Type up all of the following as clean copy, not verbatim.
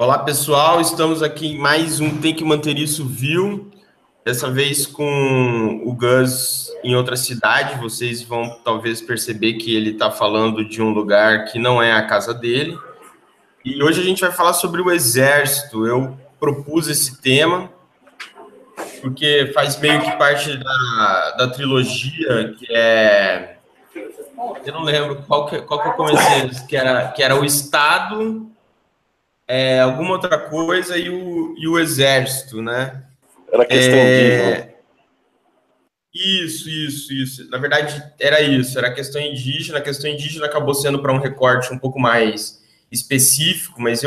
Olá, pessoal. Estamos aqui em mais um Tem que Manter Isso Viu. Dessa vez com o Gus em outra cidade. Vocês vão talvez perceber que ele está falando de um lugar que não é a casa dele. E hoje a gente vai falar sobre o Exército. Eu propus esse tema porque faz meio que parte da trilogia, que é... Eu não lembro qual que eu comecei, que era o Estado... alguma outra coisa e o Exército, né? Era questão indígena. Isso. Na verdade, era isso, era a questão indígena. A questão indígena acabou sendo para um recorte um pouco mais específico, mas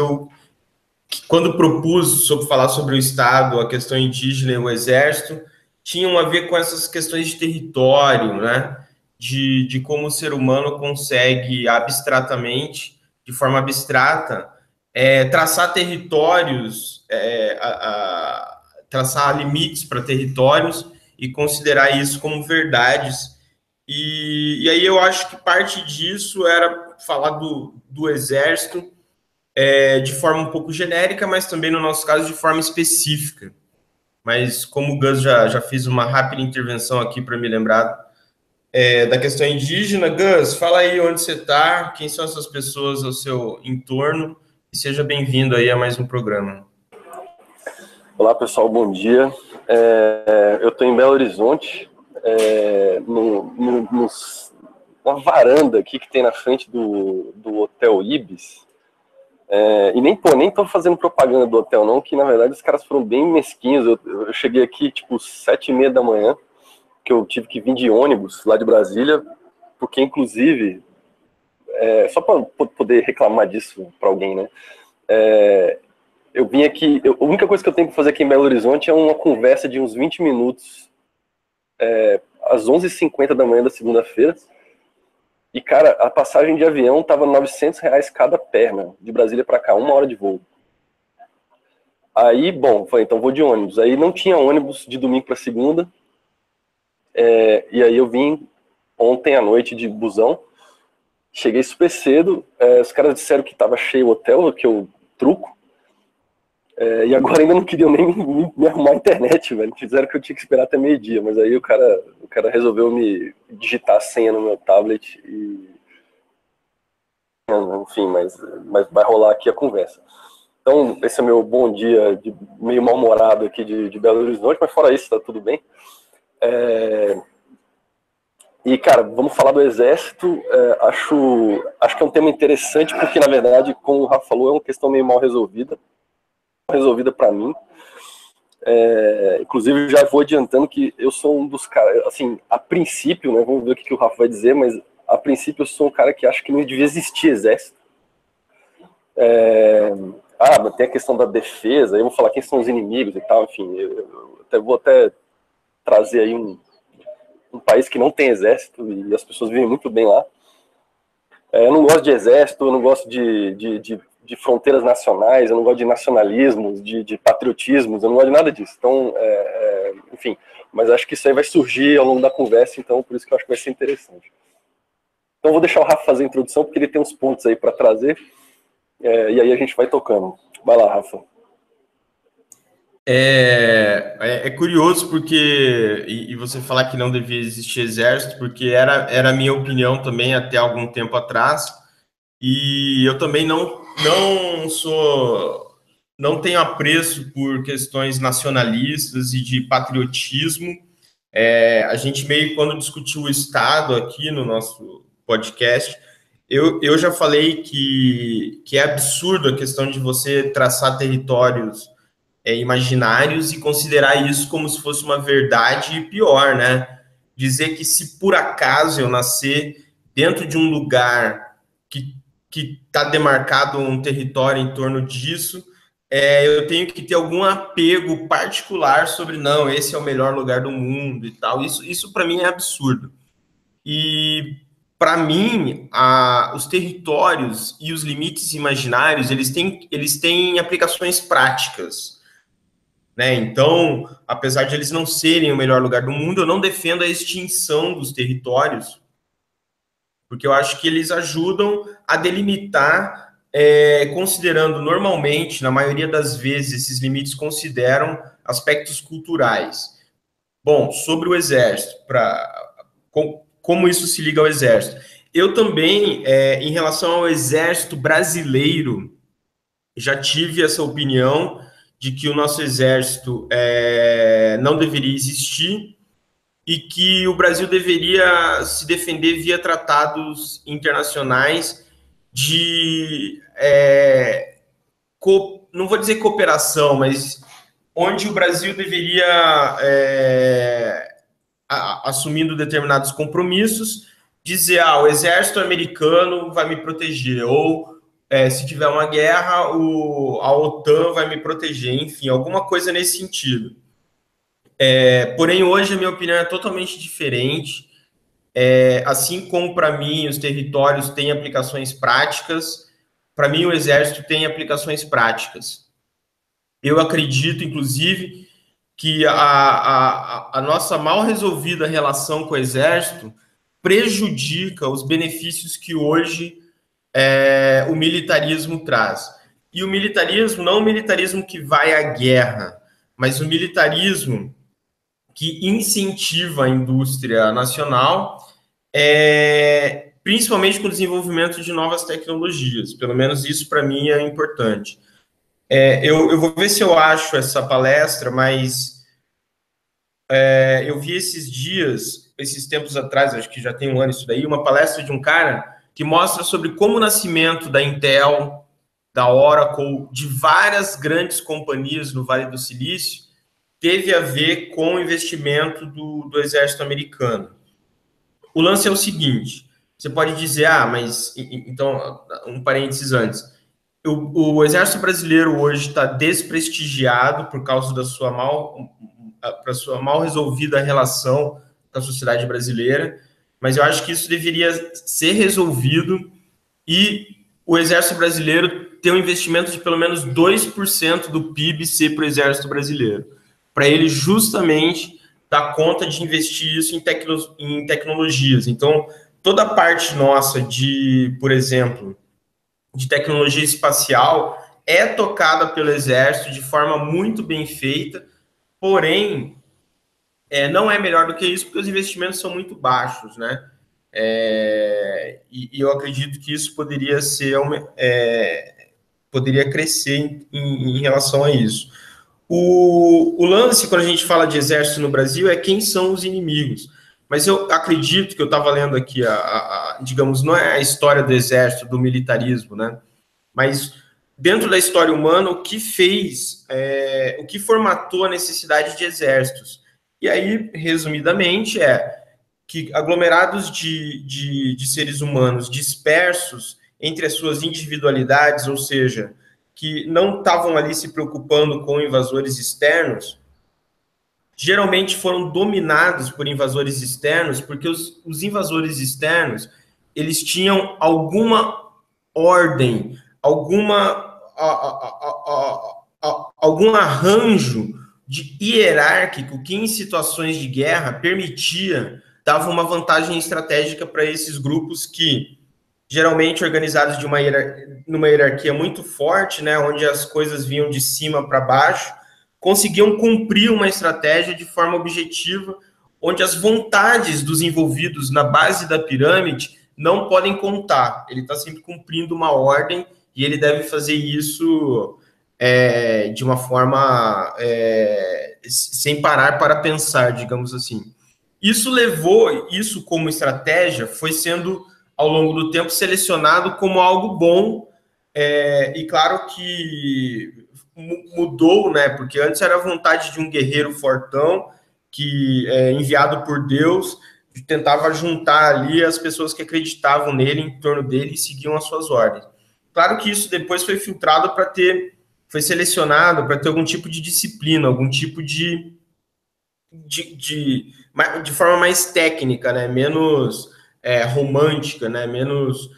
quando propus falar sobre o Estado, a questão indígena e o Exército, tinham a ver com essas questões de território, né? De como o ser humano consegue abstratamente, de forma abstrata, traçar territórios, traçar limites para territórios e considerar isso como verdades. E aí eu acho que parte disso era falar do Exército de forma um pouco genérica, mas também, no nosso caso, de forma específica. Mas como o Gus já fiz uma rápida intervenção aqui para me lembrar da questão indígena, Gus, fala aí onde você está, quem são essas pessoas ao seu entorno, e seja bem-vindo aí a mais um programa. Olá, pessoal, bom dia. Eu estou em Belo Horizonte, numa varanda aqui que tem na frente do Hotel Ibis. E nem estou fazendo propaganda do hotel, não, que na verdade os caras foram bem mesquinhos. Eu cheguei aqui tipo 7h30 da manhã, que eu tive que vir de ônibus lá de Brasília, porque inclusive, só para poder reclamar disso para alguém, né? Eu vim aqui, a única coisa que eu tenho para fazer aqui em Belo Horizonte é uma conversa de uns 20 minutos, às 11h50 da manhã da segunda-feira. E, cara, a passagem de avião tava R$900 cada perna, de Brasília para cá, 1 hora de voo. Aí, bom, falei, então vou de ônibus. Aí não tinha ônibus de domingo para segunda. E aí eu vim ontem à noite de busão. Cheguei super cedo. Os caras disseram que tava cheio o hotel, que eu truco. E agora ainda não queriam nem me arrumar a internet, velho. Fizeram que eu tinha que esperar até meio-dia. Mas aí o cara resolveu me digitar a senha no meu tablet e... Enfim, mas vai rolar aqui a conversa. Então, esse é meu bom dia, meio mal-humorado aqui de Belo Horizonte, mas fora isso, tá tudo bem. E, cara, vamos falar do Exército. Acho que é um tema interessante, porque, na verdade, como o Rafa falou, é uma questão meio mal resolvida para mim. Inclusive, já vou adiantando que eu sou um dos caras, assim, a princípio, né, vamos ver o que o Rafa vai dizer, mas a princípio eu sou um cara que acha que não devia existir Exército. Mas tem a questão da defesa, eu vou falar quem são os inimigos e tal, enfim, eu vou trazer aí um país que não tem exército e as pessoas vivem muito bem lá. Eu não gosto de exército, eu não gosto de fronteiras nacionais, eu não gosto de nacionalismos, de patriotismos, eu não gosto de nada disso. Então, enfim, mas acho que isso aí vai surgir ao longo da conversa, então por isso que eu acho que vai ser interessante. Então vou deixar o Rafa fazer a introdução, porque ele tem uns pontos aí para trazer, e aí a gente vai tocando. Vai lá, Rafa. É curioso porque, e você falar que não devia existir exército, porque era a minha opinião também até algum tempo atrás, e eu também não tenho apreço por questões nacionalistas e de patriotismo. A gente meio, quando discutiu o Estado aqui no nosso podcast, eu já falei que é absurdo a questão de você traçar territórios imaginários e considerar isso como se fosse uma verdade, e pior, né? Dizer que se por acaso eu nascer dentro de um lugar que está demarcado um território em torno disso, eu tenho que ter algum apego particular sobre, não, esse é o melhor lugar do mundo e tal. Isso para mim é absurdo. E para mim, os territórios e os limites imaginários, eles têm aplicações práticas. Né? Então, apesar de eles não serem o melhor lugar do mundo, eu não defendo a extinção dos territórios, porque eu acho que eles ajudam a delimitar considerando normalmente, na maioria das vezes, esses limites consideram aspectos culturais. Bom, sobre o Exército, como isso se liga ao Exército? Eu também, em relação ao Exército brasileiro, já tive essa opinião de que o nosso Exército não deveria existir e que o Brasil deveria se defender via tratados internacionais de, não vou dizer cooperação, mas onde o Brasil deveria, assumindo determinados compromissos, dizer, o exército americano vai me proteger, ou se tiver uma guerra, a OTAN vai me proteger, enfim, alguma coisa nesse sentido. Porém, hoje a minha opinião é totalmente diferente. Assim como para mim os territórios têm aplicações práticas, para mim o exército tem aplicações práticas. Eu acredito, inclusive, que a nossa mal resolvida relação com o exército prejudica os benefícios que hoje o militarismo traz. E o militarismo, não o militarismo que vai à guerra, mas o militarismo que incentiva a indústria nacional, principalmente com o desenvolvimento de novas tecnologias. Pelo menos isso, para mim, é importante. Eu vou ver se eu acho essa palestra, mas eu vi esses tempos atrás, acho que já tem um ano isso daí, uma palestra de um cara que mostra sobre como o nascimento da Intel, da Oracle, de várias grandes companhias no Vale do Silício, teve a ver com o investimento do exército americano. O lance é o seguinte, você pode dizer, mas, então, um parênteses antes, o exército brasileiro hoje está desprestigiado por causa da sua mal resolvida relação com a sociedade brasileira, mas eu acho que isso deveria ser resolvido e o exército brasileiro ter um investimento de pelo menos 2% do PIB ser para o exército brasileiro, para ele justamente dar conta de investir isso em tecnologias. Então, toda a parte nossa de, por exemplo, de tecnologia espacial é tocada pelo Exército de forma muito bem feita, porém, não é melhor do que isso, porque os investimentos são muito baixos, né? E eu acredito que isso poderia poderia crescer em relação a isso. O lance, quando a gente fala de exército no Brasil, é quem são os inimigos. Mas eu acredito que eu estava lendo aqui, digamos, não é a história do exército, do militarismo, né? Mas dentro da história humana, o que fez, o que formatou a necessidade de exércitos. E aí, resumidamente, que aglomerados de seres humanos dispersos entre as suas individualidades, ou seja, que não estavam ali se preocupando com invasores externos, geralmente foram dominados por invasores externos, porque os invasores externos, eles tinham alguma ordem, algum arranjo hierárquico que em situações de guerra permitia, dava uma vantagem estratégica para esses grupos que, geralmente organizados numa hierarquia muito forte, né, onde as coisas vinham de cima para baixo, conseguiam cumprir uma estratégia de forma objetiva, onde as vontades dos envolvidos na base da pirâmide não podem contar. Ele está sempre cumprindo uma ordem e ele deve fazer isso de uma forma sem parar para pensar, digamos assim. Isso como estratégia foi sendo, ao longo do tempo, selecionado como algo bom, e claro que mudou, né? Porque antes era a vontade de um guerreiro fortão que enviado por Deus tentava juntar ali as pessoas que acreditavam nele, em torno dele, e seguiam as suas ordens. Claro que isso depois foi filtrado foi selecionado para ter algum tipo de disciplina, algum tipo de forma mais técnica, né? Menos romântica, né? Menos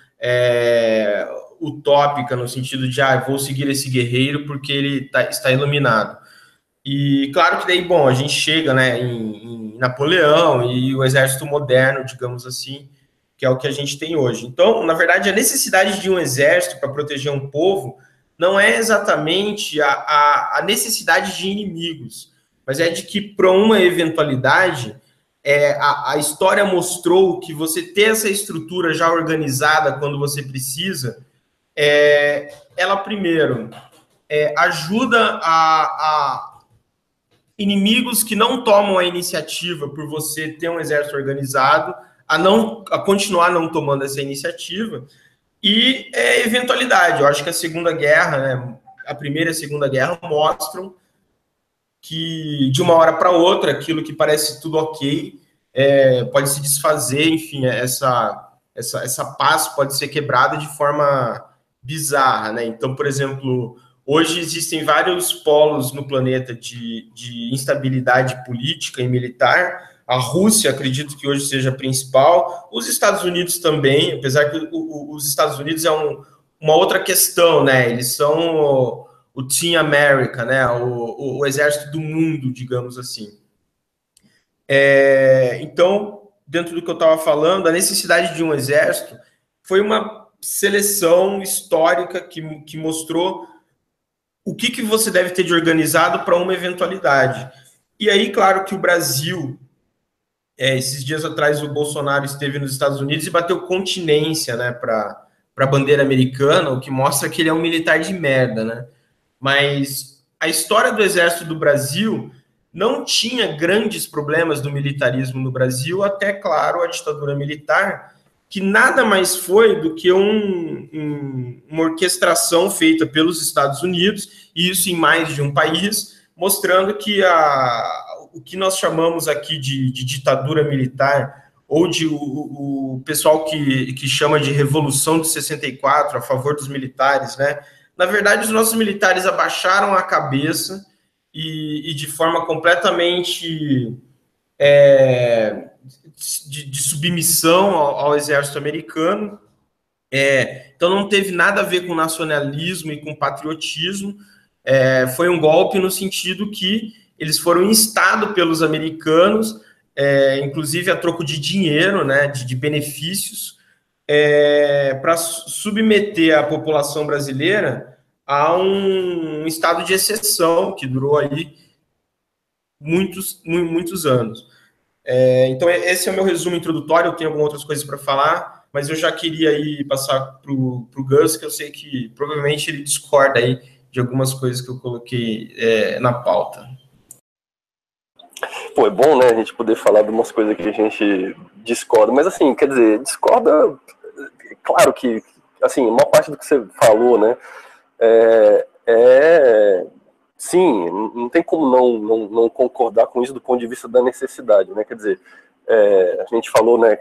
utópica, no sentido de, vou seguir esse guerreiro porque ele está iluminado. E claro que daí, bom, a gente chega, né, em Napoleão e o exército moderno, digamos assim, que é o que a gente tem hoje. Então, na verdade, a necessidade de um exército para proteger um povo não é exatamente a necessidade de inimigos, mas é de que, para uma eventualidade, a história mostrou que você ter essa estrutura já organizada quando você precisa, ela, primeiro, ajuda a inimigos que não tomam a iniciativa por você ter um exército organizado a continuar não tomando essa iniciativa, e eventualidade. Eu acho que a Segunda Guerra, né, a Primeira e a Segunda Guerra mostram que de uma hora para outra, aquilo que parece tudo ok, pode se desfazer, enfim, essa paz pode ser quebrada de forma bizarra, né? Então, por exemplo, hoje existem vários polos no planeta de instabilidade política e militar. A Rússia, acredito que hoje seja a principal. Os Estados Unidos também, apesar que os Estados Unidos é uma outra questão, né? Eles são o Team America, né? O exército do mundo, digamos assim. Então, dentro do que eu estava falando, a necessidade de um exército foi uma seleção histórica que mostrou o que você deve ter de organizado para uma eventualidade. E aí, claro que o Brasil, esses dias atrás o Bolsonaro esteve nos Estados Unidos e bateu continência, né, para a bandeira americana, o que mostra que ele é um militar de merda, né? Mas a história do Exército do Brasil não tinha grandes problemas do militarismo no Brasil, até, claro, a ditadura militar, que nada mais foi do que uma orquestração feita pelos Estados Unidos, e isso em mais de um país, mostrando que o que nós chamamos aqui de ditadura militar, ou o pessoal que chama de Revolução de 64, a favor dos militares, né? Na verdade, os nossos militares abaixaram a cabeça e de forma completamente de submissão ao exército americano. Então, não teve nada a ver com nacionalismo e com patriotismo. Foi um golpe no sentido que eles foram instados pelos americanos, inclusive a troco de dinheiro, né, de benefícios, para submeter a população brasileira a um estado de exceção que durou aí muitos anos. Então, esse é o meu resumo introdutório. Eu tenho algumas outras coisas para falar, mas eu já queria aí passar para o Gus, que eu sei que provavelmente ele discorda aí de algumas coisas que eu coloquei na pauta. Pô, é bom, né, a gente poder falar de umas coisas que a gente discorda, mas assim, quer dizer, discorda, claro que, assim, uma parte do que você falou, né, sim, não tem como não concordar com isso do ponto de vista da necessidade, né, quer dizer, a gente falou, né,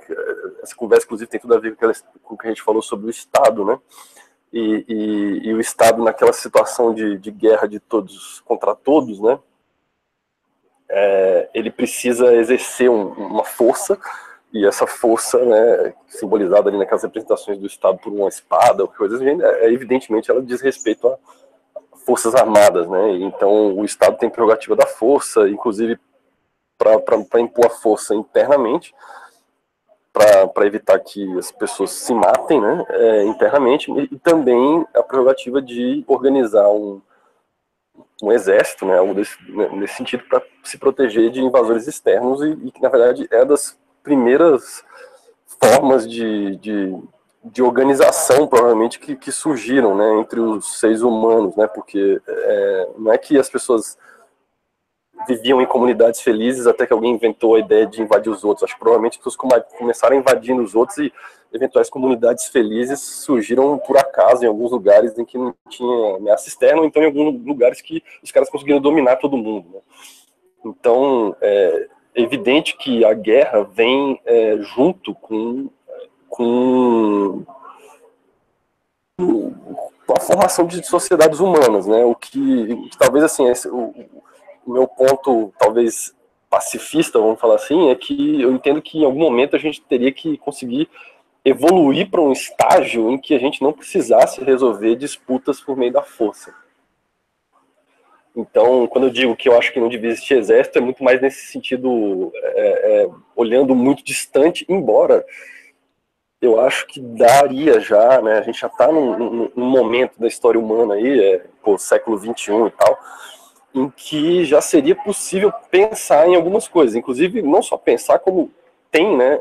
essa conversa, inclusive, tem tudo a ver com o que a gente falou sobre o Estado, né, e o Estado naquela situação de guerra de todos contra todos, né, ele precisa exercer uma força, e essa força, né, simbolizada ali naquelas representações do Estado por uma espada, ou coisas assim, evidentemente ela diz respeito a forças armadas, né, então o Estado tem prerrogativa da força, inclusive para impor a força internamente, para evitar que as pessoas se matem, né, internamente, e também a prerrogativa de organizar um exército, né, algo nesse sentido, para se proteger de invasores externos, e que, na verdade, é das primeiras formas de organização, provavelmente, que surgiram, né, entre os seres humanos, né, porque não é que as pessoas viviam em comunidades felizes até que alguém inventou a ideia de invadir os outros. Acho que provavelmente as pessoas começaram invadindo os outros e eventuais comunidades felizes surgiram por acaso em alguns lugares em que não tinha ameaça externa, ou então em alguns lugares que os caras conseguiram dominar todo mundo, né? Então, é evidente que a guerra vem junto com a formação de sociedades humanas, né? O que talvez, assim, o meu ponto, talvez pacifista, vamos falar assim, é que eu entendo que em algum momento a gente teria que conseguir evoluir para um estágio em que a gente não precisasse resolver disputas por meio da força. Então, quando eu digo que eu acho que não devia existir exército, é muito mais nesse sentido, olhando muito distante, embora eu acho que daria já, né, a gente já está num momento da história humana aí, século XXI e tal, em que já seria possível pensar em algumas coisas, inclusive não só pensar como tem, né,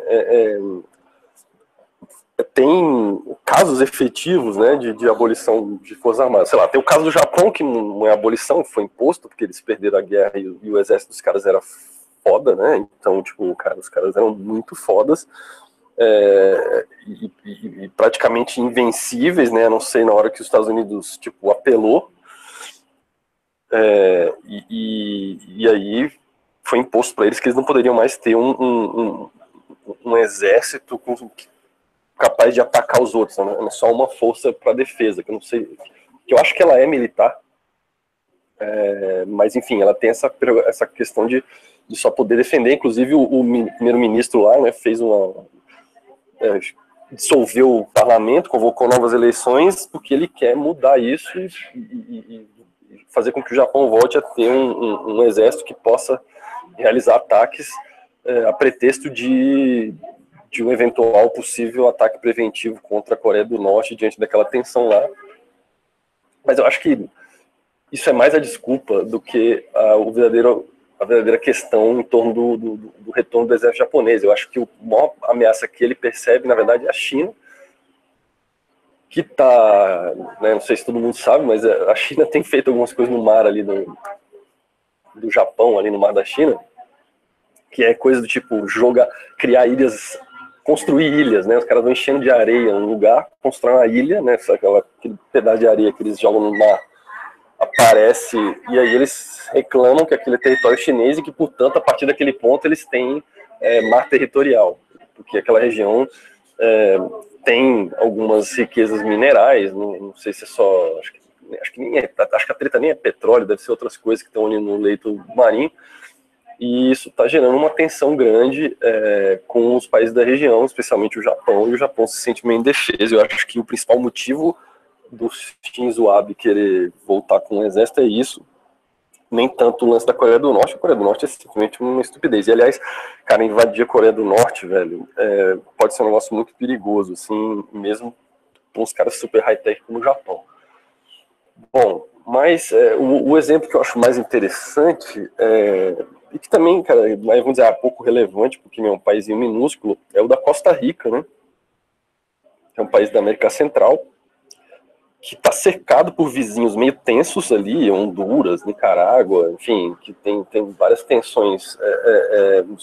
tem casos efetivos, né, de abolição de forças armadas. Sei lá, tem o caso do Japão, que não é abolição, foi imposto, porque eles perderam a guerra e o exército dos caras era foda, né, então, tipo, os caras eram muito fodas, e praticamente invencíveis, né, a não sei, na hora que os Estados Unidos, tipo, apelou, e aí foi imposto para eles que eles não poderiam mais ter um exército capaz de atacar os outros, né? É só uma força para defesa, que eu não sei, que eu acho que ela é militar, mas enfim, ela tem essa questão de só poder defender. Inclusive o primeiro-ministro lá, né, fez dissolveu o parlamento, convocou novas eleições, porque ele quer mudar isso e fazer com que o Japão volte a ter um exército que possa realizar ataques a pretexto de um eventual possível ataque preventivo contra a Coreia do Norte diante daquela tensão lá. Mas eu acho que isso é mais a desculpa do que a verdadeira questão em torno do retorno do exército japonês. Eu acho que a maior ameaça que ele percebe, na verdade, é a China, que está, né, não sei se todo mundo sabe, mas a China tem feito algumas coisas no mar ali do Japão, ali no mar da China, que é coisa do tipo criar ilhas, construir ilhas, né? Os caras vão enchendo de areia um lugar, constroem uma ilha, né? Aquele pedaço de areia que eles jogam no mar aparece, e aí eles reclamam que aquele é território chinês e que, portanto, a partir daquele ponto eles têm mar territorial, porque aquela região tem algumas riquezas minerais, não sei se é só, acho que a treta nem é petróleo, deve ser outras coisas que estão ali no leito marinho, e isso está gerando uma tensão grande com os países da região, especialmente o Japão, e o Japão se sente meio indefeso. Eu acho que o principal motivo do Shinzo Abe querer voltar com o exército é isso, nem tanto o lance da Coreia do Norte. A Coreia do Norte é simplesmente uma estupidez. E, aliás, cara, invadir a Coreia do Norte, velho, pode ser um negócio muito perigoso, assim, mesmo com os caras super high-tech como o Japão. Bom, mas o exemplo que eu acho mais interessante e que também, cara, vamos dizer, pouco relevante, porque é um país minúsculo, é o da Costa Rica, né? É um país da América Central, que está cercado por vizinhos meio tensos ali, Honduras, Nicarágua, enfim, que tem várias tensões,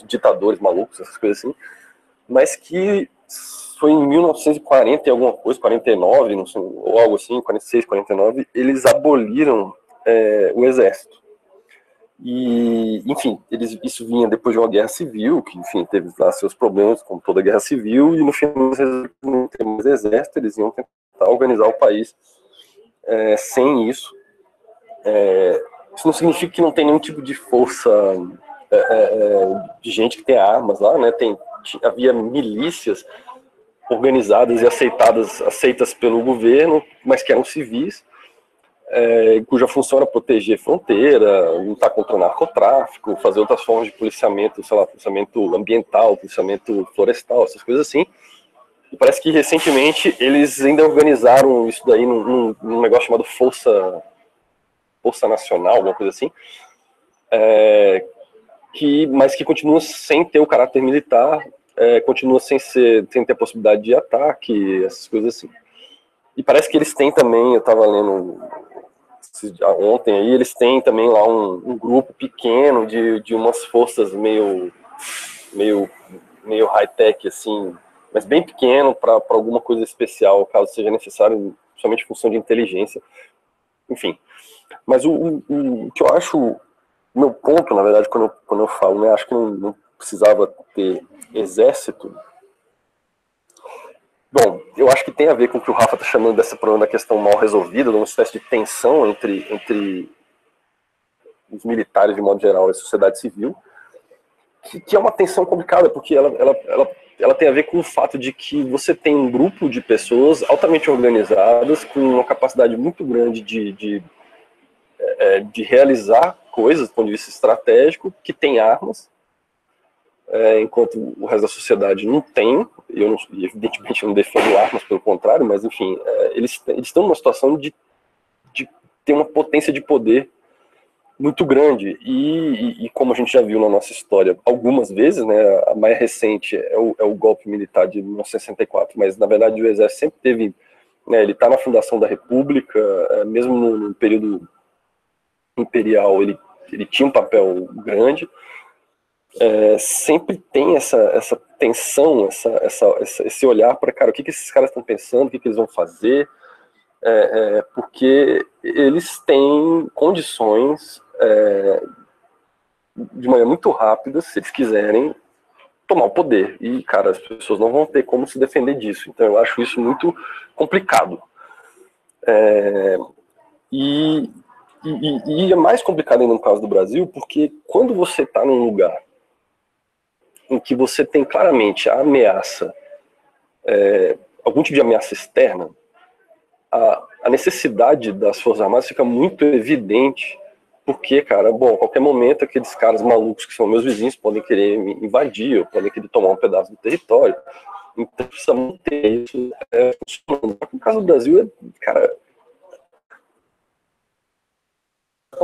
ditadores malucos, essas coisas assim, mas que foi em 1940 e alguma coisa, 49, não sei, ou algo assim, 46, 49, eles aboliram o exército. E, enfim, isso vinha depois de uma guerra civil, que, enfim, teve lá seus problemas, como toda guerra civil, e no final, eles não ter mais exército, eles iam tentar organizar o país sem isso. Isso não significa que não tem nenhum tipo de força de gente que tem armas lá, né? Havia milícias organizadas e aceitas pelo governo, mas que eram civis, cuja função era proteger fronteira, lutar contra o narcotráfico, fazer outras formas de policiamento, sei lá, policiamento ambiental, policiamento florestal, essas coisas assim. E parece que recentemente eles ainda organizaram isso daí num negócio chamado Força Nacional, alguma coisa assim, mas que continua sem ter o caráter militar, continua sem ter a possibilidade de ataque, essas coisas assim. E parece que eles têm também, eu estava lendo ontem aí, eles têm também lá um grupo pequeno de umas forças meio high-tech, assim, mas bem pequeno para alguma coisa especial, caso seja necessário, somente função de inteligência. Enfim. Mas o que eu acho, meu ponto, na verdade, quando eu falo, né, acho que não precisava ter exército. Bom, eu acho que tem a ver com o que o Rafa está chamando desse problema da questão mal resolvida, de uma espécie de tensão entre os militares, de modo geral, e a sociedade civil, que é uma tensão complicada, porque ela tem a ver com o fato de que você tem um grupo de pessoas altamente organizadas, com uma capacidade muito grande de realizar coisas do ponto de vista estratégico, que tem armas, enquanto o resto da sociedade não tem eu não, evidentemente não defendo armas, pelo contrário, mas enfim, eles estão numa situação de ter uma potência de poder muito grande, e como a gente já viu na nossa história algumas vezes, né, a mais recente é o golpe militar de 1964, mas na verdade o Exército sempre teve, né, ele está na fundação da República, mesmo no período imperial ele tinha um papel grande, sempre tem essa tensão, esse olhar para, cara, o que esses caras estão pensando, o que eles vão fazer, porque eles têm condições de maneira muito rápida, se eles quiserem, tomar o poder. E, cara, as pessoas não vão ter como se defender disso. Então, eu acho isso muito complicado. E é mais complicado ainda no caso do Brasil, porque quando você está num lugar em que você tem claramente a ameaça, algum tipo de ameaça externa, a necessidade das Forças Armadas fica muito evidente, porque, cara, bom, a qualquer momento aqueles caras malucos que são meus vizinhos podem querer me invadir, ou podem querer tomar um pedaço do território. Então precisa manter isso funcionando. No caso do Brasil, cara,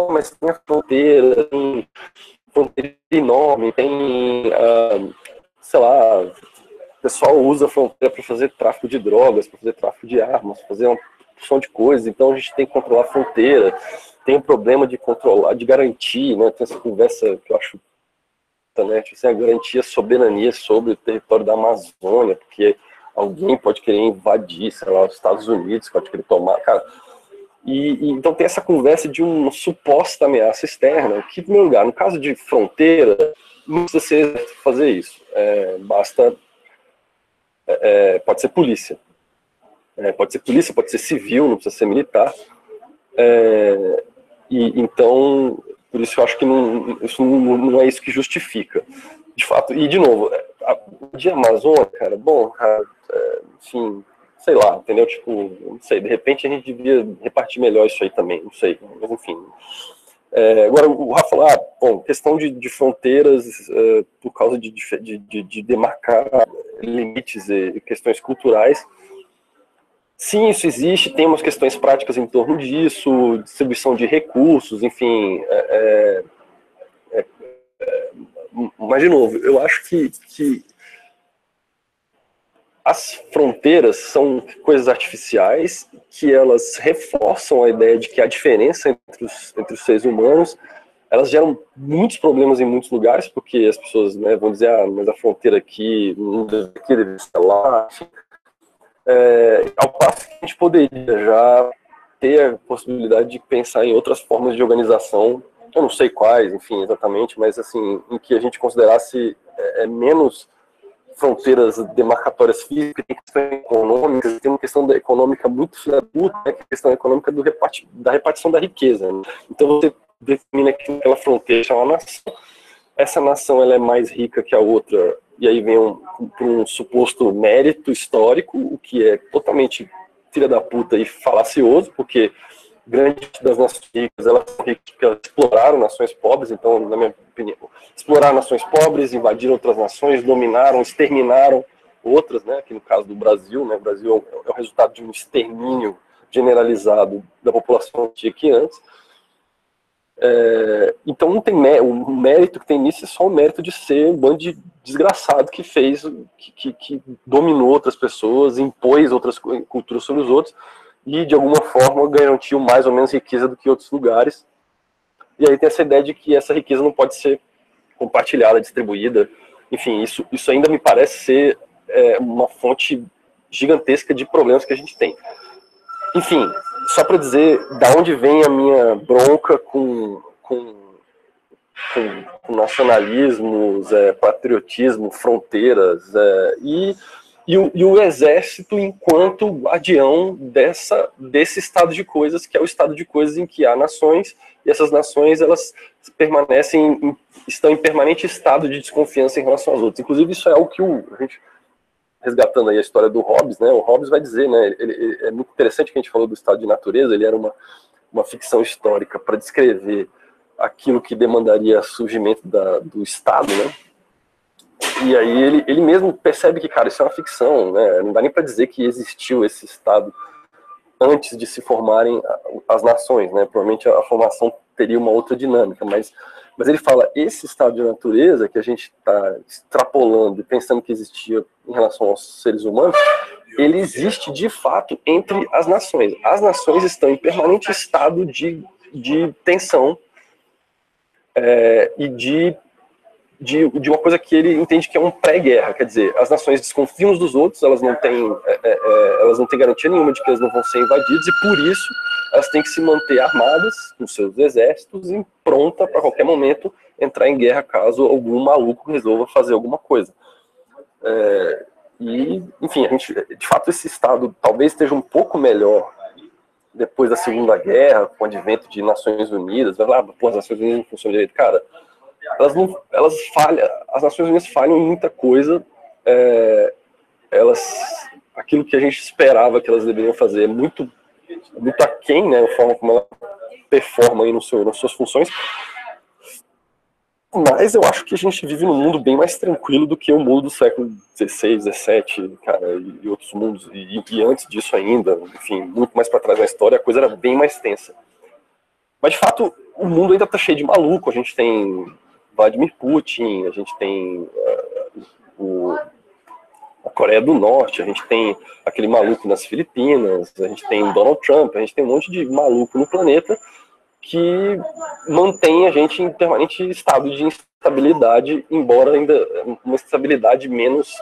mas tem a fronteira enorme, tem, sei lá, o pessoal usa a fronteira para fazer tráfico de drogas, para fazer tráfico de armas, fazer uma porção de coisas, então a gente tem que controlar a fronteira, tem o problema de controlar, de garantir, né, tem essa conversa que eu acho, né, assim, a garantia soberania sobre o território da Amazônia, porque alguém pode querer invadir, sei lá, os Estados Unidos, pode querer tomar, cara. E então tem essa conversa de uma suposta ameaça externa, que, em primeiro lugar, no caso de fronteira, não precisa ser fazer isso. Basta... pode ser polícia. Pode ser polícia, pode ser civil, não precisa ser militar. Então, por isso eu acho que isso não é isso que justifica, de fato. E, de novo, de Amazônia, cara, bom, cara, enfim... sei lá, entendeu? Tipo, não sei, de repente a gente devia repartir melhor isso aí também, não sei, mas enfim. Agora, o Rafa falou, bom, questão de fronteiras por causa de demarcar limites e questões culturais. Sim, isso existe, tem umas questões práticas em torno disso, distribuição de recursos, enfim. Mas, de novo, eu acho que as fronteiras são coisas artificiais que elas reforçam a ideia de que a diferença entre os seres humanos, elas geram muitos problemas em muitos lugares, porque as pessoas, né, vão dizer, mas a fronteira aqui, deve estar lá. Ao passo que a gente poderia já ter a possibilidade de pensar em outras formas de organização, eu não sei quais, enfim, exatamente, mas assim, em que a gente considerasse menos fronteiras demarcatórias físicas, tem questões econômicas, tem uma questão econômica muito filha da puta, né, que é a questão econômica da repartição da riqueza. Né? Então você define aquela fronteira, chama nação. Essa nação ela é mais rica que a outra, e aí vem um suposto mérito histórico, o que é totalmente filha da puta e falacioso, porque grande das nações ricas, elas exploraram nações pobres, então, na minha opinião, exploraram nações pobres, invadiram outras nações, dominaram, exterminaram outras, né, aqui no caso do Brasil, né, o Brasil é o resultado de um extermínio generalizado da população que tinha aqui antes. Então não tem o mérito que tem nisso é só o mérito de ser um bando de desgraçado que fez, que dominou outras pessoas, impôs outras culturas sobre os outros, e de alguma forma garantiu mais ou menos riqueza do que outros lugares. E aí tem essa ideia de que essa riqueza não pode ser compartilhada, distribuída. Enfim, isso ainda me parece ser uma fonte gigantesca de problemas que a gente tem. Enfim, só para dizer da onde vem a minha bronca com nacionalismos, patriotismo, fronteiras, e o exército enquanto guardião desse estado de coisas, que é o estado de coisas em que há nações, e essas nações elas estão em permanente estado de desconfiança em relação às outras. Inclusive isso é algo que a gente, resgatando aí a história do Hobbes, né, o Hobbes vai dizer, né, ele é muito interessante que a gente falou do estado de natureza, ele era uma ficção histórica para descrever aquilo que demandaria surgimento do Estado, né? E aí ele mesmo percebe que, cara, isso é uma ficção, né? Não dá nem para dizer que existiu esse Estado antes de se formarem as nações, né? Provavelmente a formação teria uma outra dinâmica, mas ele fala, esse estado de natureza que a gente está extrapolando e pensando que existia em relação aos seres humanos, ele existe de fato entre as nações. As nações estão em permanente estado de tensão e de uma coisa que ele entende que é um pré-guerra, quer dizer, as nações desconfiam uns dos outros, elas não têm garantia nenhuma de que elas não vão ser invadidas, e por isso elas têm que se manter armadas com seus exércitos e pronta para qualquer momento entrar em guerra caso algum maluco resolva fazer alguma coisa. E, enfim, de fato esse Estado talvez esteja um pouco melhor depois da Segunda Guerra, com o advento de Nações Unidas. As Nações Unidas não funcionam direito, cara. Elas falham, as Nações Unidas falham em muita coisa. Aquilo que a gente esperava que elas deveriam fazer é muito aquém, né, a forma como ela performa aí nas suas funções. Mas eu acho que a gente vive num mundo bem mais tranquilo do que o mundo do século XVI, XVII, cara, e outros mundos, e antes disso ainda, enfim, muito mais para trás na história, a coisa era bem mais tensa. Mas, de fato, o mundo ainda tá cheio de maluco. A gente tem Vladimir Putin, a gente tem a Coreia do Norte, a gente tem aquele maluco nas Filipinas, a gente tem Donald Trump, a gente tem um monte de maluco no planeta que mantém a gente em permanente estado de instabilidade, embora ainda uma estabilidade menos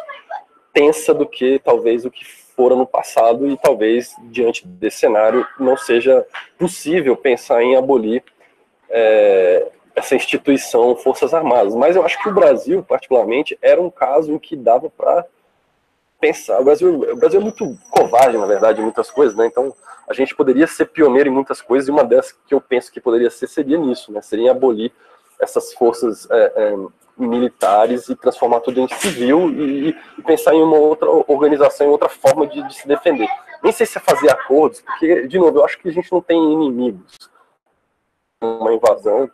tensa do que talvez o que fora no passado, e talvez diante desse cenário não seja possível pensar em abolir essa instituição Forças Armadas. Mas eu acho que o Brasil, particularmente, era um caso em que dava para pensar. O Brasil é muito covarde, na verdade, em muitas coisas, né? Então a gente poderia ser pioneiro em muitas coisas, e uma dessas que eu penso que poderia ser seria nisso, né? Seria abolir essas forças militares e transformar tudo em civil e pensar em uma outra organização, em outra forma de se defender. Nem sei se é fazer acordos, porque, de novo, eu acho que a gente não tem inimigos. Uma invasão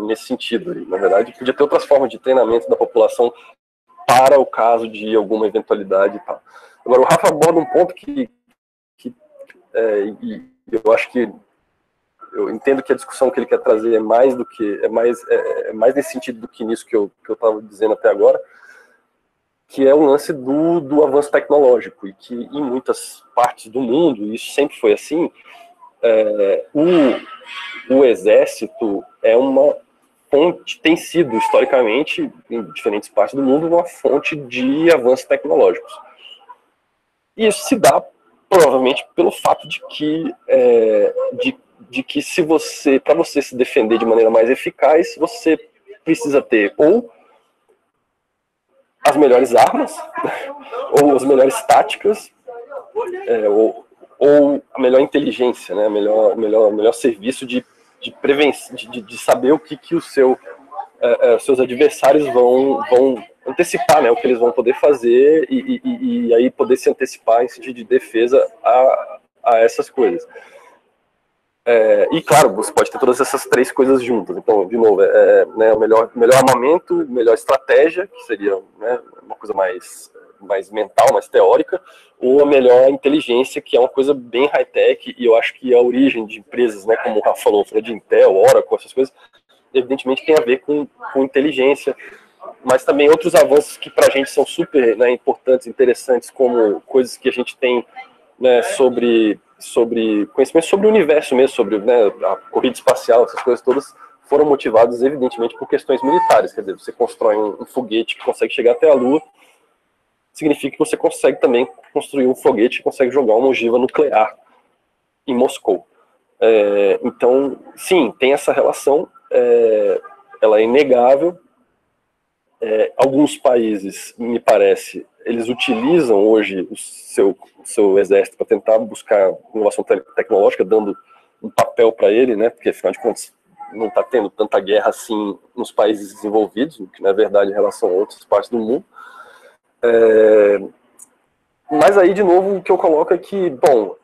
nesse sentido. Na verdade, podia ter outras formas de treinamento da população para o caso de alguma eventualidade e tal. Agora, o Rafa aborda um ponto que eu acho que eu entendo que a discussão que ele quer trazer é mais nesse sentido do que nisso que eu estava dizendo até agora, que é o lance do avanço tecnológico, e que em muitas partes do mundo, e isso sempre foi assim, o exército é uma fonte, tem sido historicamente, em diferentes partes do mundo, uma fonte de avanços tecnológicos. E isso se dá provavelmente pelo fato de que para você se defender de maneira mais eficaz, você precisa ter ou as melhores armas, ou as melhores táticas, ou a melhor inteligência, né? melhor serviço de prevenção, de saber o que os seus adversários vão antecipar, né? O que eles vão poder fazer, e aí poder se antecipar em sentido de defesa a essas coisas. E claro, você pode ter todas essas três coisas juntas. Então, de novo, né, o melhor armamento, melhor estratégia, que seria, né, uma coisa mais mental, mais teórica, ou a melhor inteligência, que é uma coisa bem high-tech, e eu acho que a origem de empresas, né, como o Rafa falou de Intel, Oracle, essas coisas, evidentemente tem a ver com inteligência, mas também outros avanços que para a gente são super, né, importantes, interessantes, como coisas que a gente tem, né, sobre conhecimento sobre o universo mesmo, sobre, né, a corrida espacial, essas coisas todas foram motivadas evidentemente por questões militares. Quer dizer, você constrói um foguete que consegue chegar até a Lua, significa que você consegue também construir um foguete que consegue jogar uma ogiva nuclear em Moscou. Então, sim, tem essa relação, ela é inegável. Alguns países, me parece, eles utilizam hoje o seu exército para tentar buscar inovação tecnológica, dando um papel para ele, né? Porque, afinal de contas, não está tendo tanta guerra assim nos países desenvolvidos, que na verdade em relação a outras partes do mundo. Mas aí, de novo, o que eu coloco é que, bom,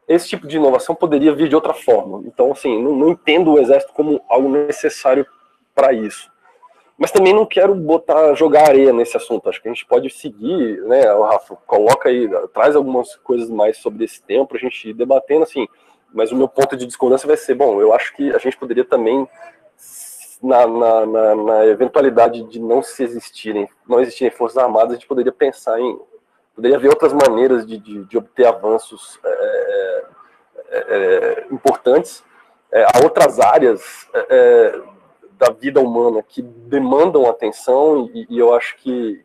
esse tipo de inovação poderia vir de outra forma. Então, assim, não entendo o exército como algo necessário para isso. Mas também não quero jogar areia nesse assunto. Acho que a gente pode seguir, né, Rafa, coloca aí, traz algumas coisas mais sobre esse tema para a gente ir debatendo, assim. Mas o meu ponto de discordância vai ser, bom, eu acho que a gente poderia também, na eventualidade de não existirem forças armadas, a gente poderia pensar poderia haver outras maneiras de obter avanços importantes. Há outras áreas da vida humana que demandam atenção e eu acho que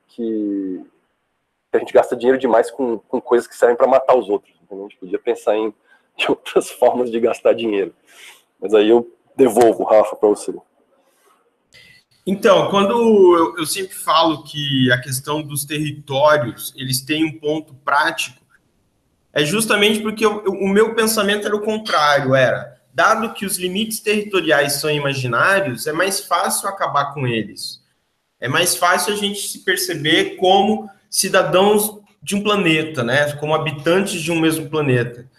a gente gasta dinheiro demais com coisas que servem para matar os outros. Entendeu? A gente podia pensar em outras formas de gastar dinheiro. Mas aí eu devolvo, Rafa, para você. Então, quando eu sempre falo que a questão dos territórios, eles têm um ponto prático, é justamente porque o meu pensamento era o contrário, dado que os limites territoriais são imaginários, é mais fácil acabar com eles. É mais fácil a gente se perceber como cidadãos de um planeta, né? Como habitantes de um mesmo planeta.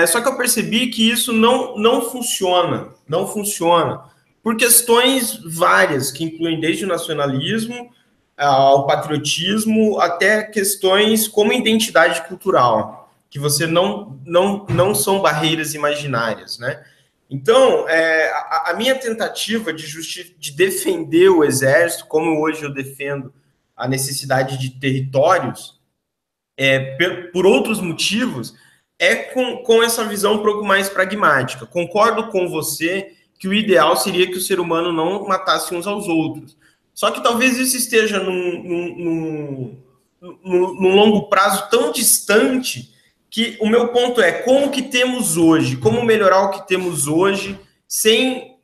Só que eu percebi que isso não funciona, não funciona, por questões várias, que incluem desde o nacionalismo ao patriotismo, até questões como identidade cultural, que você não são barreiras imaginárias, né? Então, a minha tentativa de defender o Exército, como hoje eu defendo a necessidade de territórios, por outros motivos, com essa visão um pouco mais pragmática. Concordo com você que o ideal seria que o ser humano não matasse uns aos outros. Só que talvez isso esteja num longo prazo tão distante que o meu ponto é como que temos hoje, como melhorar o que temos hoje sem...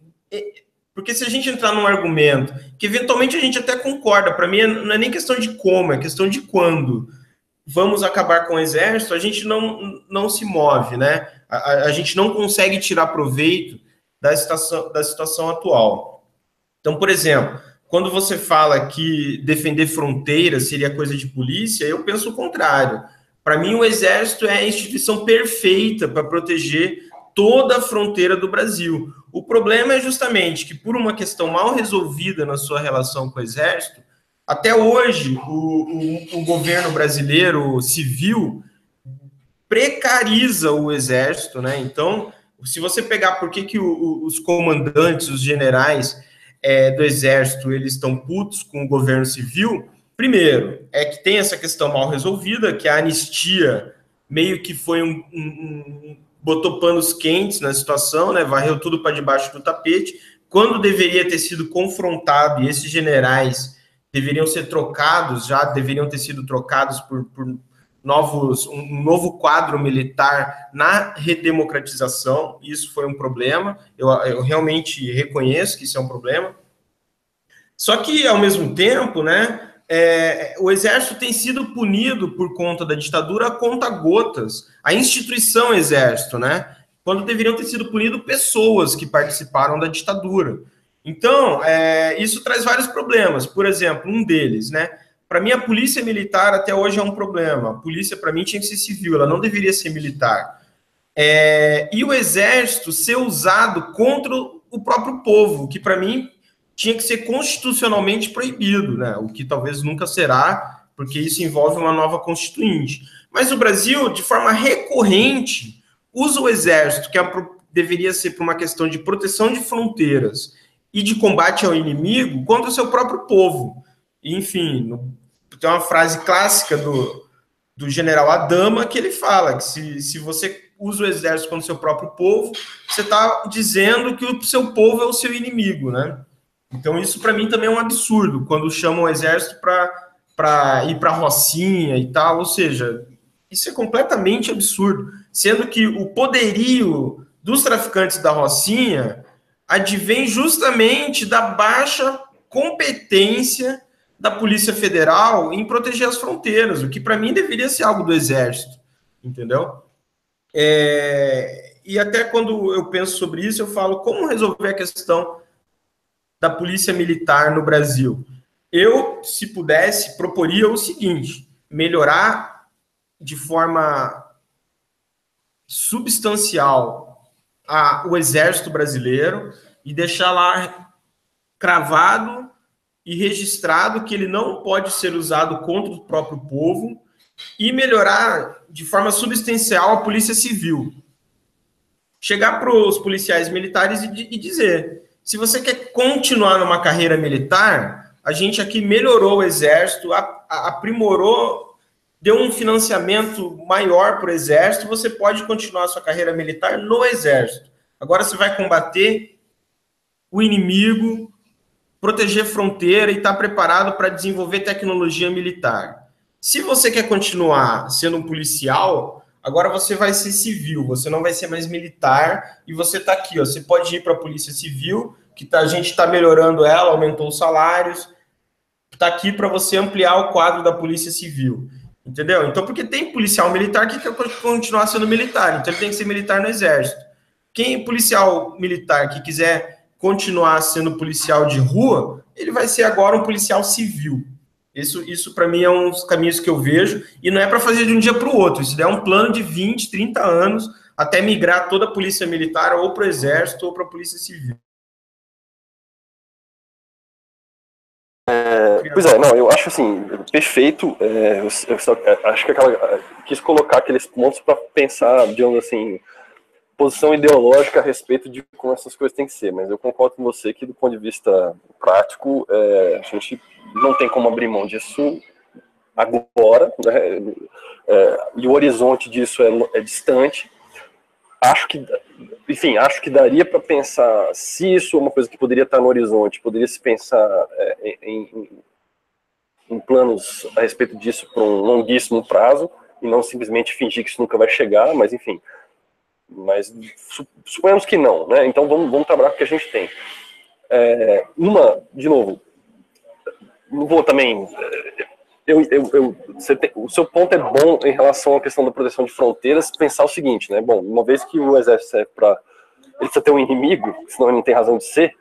Porque se a gente entrar num argumento que eventualmente a gente até concorda, para mim não é nem questão de como, é questão de quando. Vamos acabar com o exército, a gente não se move, né? A gente não consegue tirar proveito da situação atual. Então, por exemplo, quando você fala que defender fronteiras seria coisa de polícia, eu penso o contrário. Para mim, o exército é a instituição perfeita para proteger toda a fronteira do Brasil. O problema é justamente que, por uma questão mal resolvida na sua relação com o exército, até hoje, o governo brasileiro civil precariza o exército, né? Então, se você pegar por que os comandantes, os generais do exército, eles estão putos com o governo civil, primeiro, é que tem essa questão mal resolvida, que a anistia meio que foi botou panos quentes na situação, né? Varreu tudo para debaixo do tapete, quando deveria ter sido confrontado, e esses generais deveriam ser trocados, já deveriam ter sido trocados por um novo quadro militar na redemocratização. Isso foi um problema, eu realmente reconheço que isso é um problema. Só que, ao mesmo tempo, né, o exército tem sido punido por conta da ditadura a conta-gotas, a instituição exército, né, quando deveriam ter sido punidas pessoas que participaram da ditadura. Então, isso traz vários problemas. Por exemplo, um deles, né? Para mim, a polícia militar até hoje é um problema. A polícia, para mim, tinha que ser civil, ela não deveria ser militar. E o exército ser usado contra o próprio povo, que para mim tinha que ser constitucionalmente proibido, né? O que talvez nunca será, porque isso envolve uma nova constituinte. Mas o Brasil, de forma recorrente, usa o exército, que deveria ser por uma questão de proteção de fronteiras e de combate ao inimigo, contra o seu próprio povo. Enfim, tem uma frase clássica do general Adama que ele fala que se você usa o exército contra o seu próprio povo, você está dizendo que o seu povo é o seu inimigo, né? Então isso para mim também é um absurdo, quando chamam o exército para ir para a Rocinha e tal, ou seja, isso é completamente absurdo, sendo que o poderio dos traficantes da Rocinha advém justamente da baixa competência da Polícia Federal em proteger as fronteiras, o que para mim deveria ser algo do Exército, entendeu? E até quando eu penso sobre isso, eu falo como resolver a questão da Polícia Militar no Brasil. Eu, se pudesse, proporia o seguinte: melhorar de forma substancial o Exército brasileiro e deixar lá cravado e registrado que ele não pode ser usado contra o próprio povo e melhorar de forma substancial a polícia civil. Chegar para os policiais militares e dizer, se você quer continuar numa carreira militar, a gente aqui melhorou o Exército, aprimorou, deu um financiamento maior para o Exército, você pode continuar a sua carreira militar no Exército. Agora você vai combater o inimigo, proteger fronteira e estar preparado para desenvolver tecnologia militar. Se você quer continuar sendo um policial, agora você vai ser civil, você não vai ser mais militar, e você está aqui, ó, você pode ir para a Polícia Civil, que a gente está melhorando ela, aumentou os salários, está aqui para você ampliar o quadro da Polícia Civil, entendeu? Então, porque tem policial militar que quer continuar sendo militar, então ele tem que ser militar no Exército. Quem policial militar que quiser continuar sendo policial de rua, ele vai ser agora um policial civil. Isso para mim é um dos caminhos que eu vejo, e não é para fazer de um dia para o outro, isso é um plano de 20, 30 anos, até migrar toda a polícia militar ou para o Exército ou para a Polícia Civil. Pois é, não, eu acho assim, perfeito, acho que quis colocar aqueles pontos para pensar, digamos assim, posição ideológica a respeito de como essas coisas têm que ser, mas eu concordo com você que do ponto de vista prático, a gente não tem como abrir mão disso agora, né? E o horizonte disso é distante. Acho que daria para pensar, se isso é uma coisa que poderia estar no horizonte, poderia se pensar em planos a respeito disso por um longuíssimo prazo, e não simplesmente fingir que isso nunca vai chegar, mas enfim. Mas suponhamos que não, né? Então vamos trabalhar com o que a gente tem. De novo, não vou também... o seu ponto é bom em relação à questão da proteção de fronteiras, pensar o seguinte, né? Bom, uma vez que o Exército serve para... Ele precisa ter um inimigo, senão ele não tem razão de ser,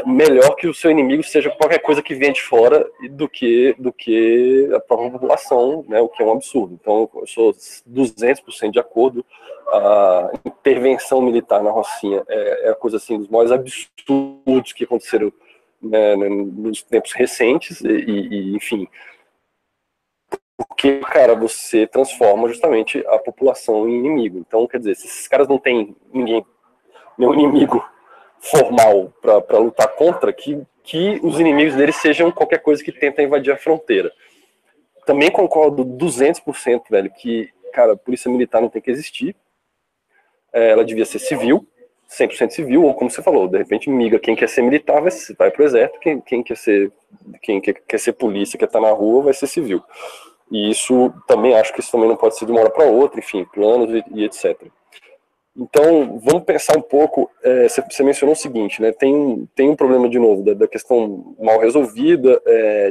melhor que o seu inimigo seja qualquer coisa que venha de fora do que a própria população, né, o que é um absurdo. Então, eu sou 200% de acordo. A intervenção militar na Rocinha é a coisa assim, dos maiores absurdos que aconteceram, né, nos tempos recentes, enfim, porque, cara, você transforma justamente a população em inimigo. Então, quer dizer, se esses caras não têm nenhum inimigo formal para lutar contra, que os inimigos deles sejam qualquer coisa que tenta invadir a fronteira. Também concordo 200%, velho, que, cara, a polícia militar não tem que existir. Ela devia ser civil, 100% civil, ou como você falou, de repente migra quem quer ser militar vai pro exército, quem quer ser polícia, quer estar na rua, vai ser civil. E isso também, acho que isso também não pode ser de uma hora para outra, enfim, planos e etc. Então, vamos pensar um pouco, você mencionou o seguinte, né, tem um problema, de novo, da questão mal resolvida,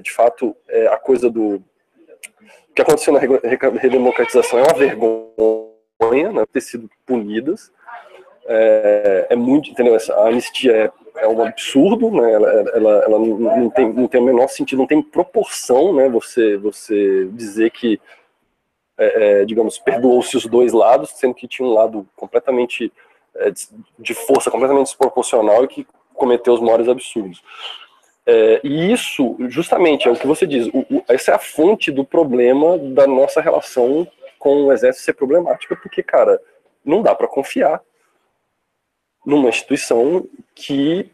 de fato, a coisa do... O que aconteceu na redemocratização é uma vergonha, né, ter sido punidas, muito, entendeu, a anistia é um absurdo, né, ela não tem o menor sentido, não tem proporção, né, você dizer que digamos, perdoou-se os dois lados, sendo que tinha um lado completamente de força, completamente desproporcional e que cometeu os maiores absurdos. E isso, justamente, é o que você diz, essa é a fonte do problema da nossa relação com o Exército ser problemática, porque, cara, não dá para confiar numa instituição que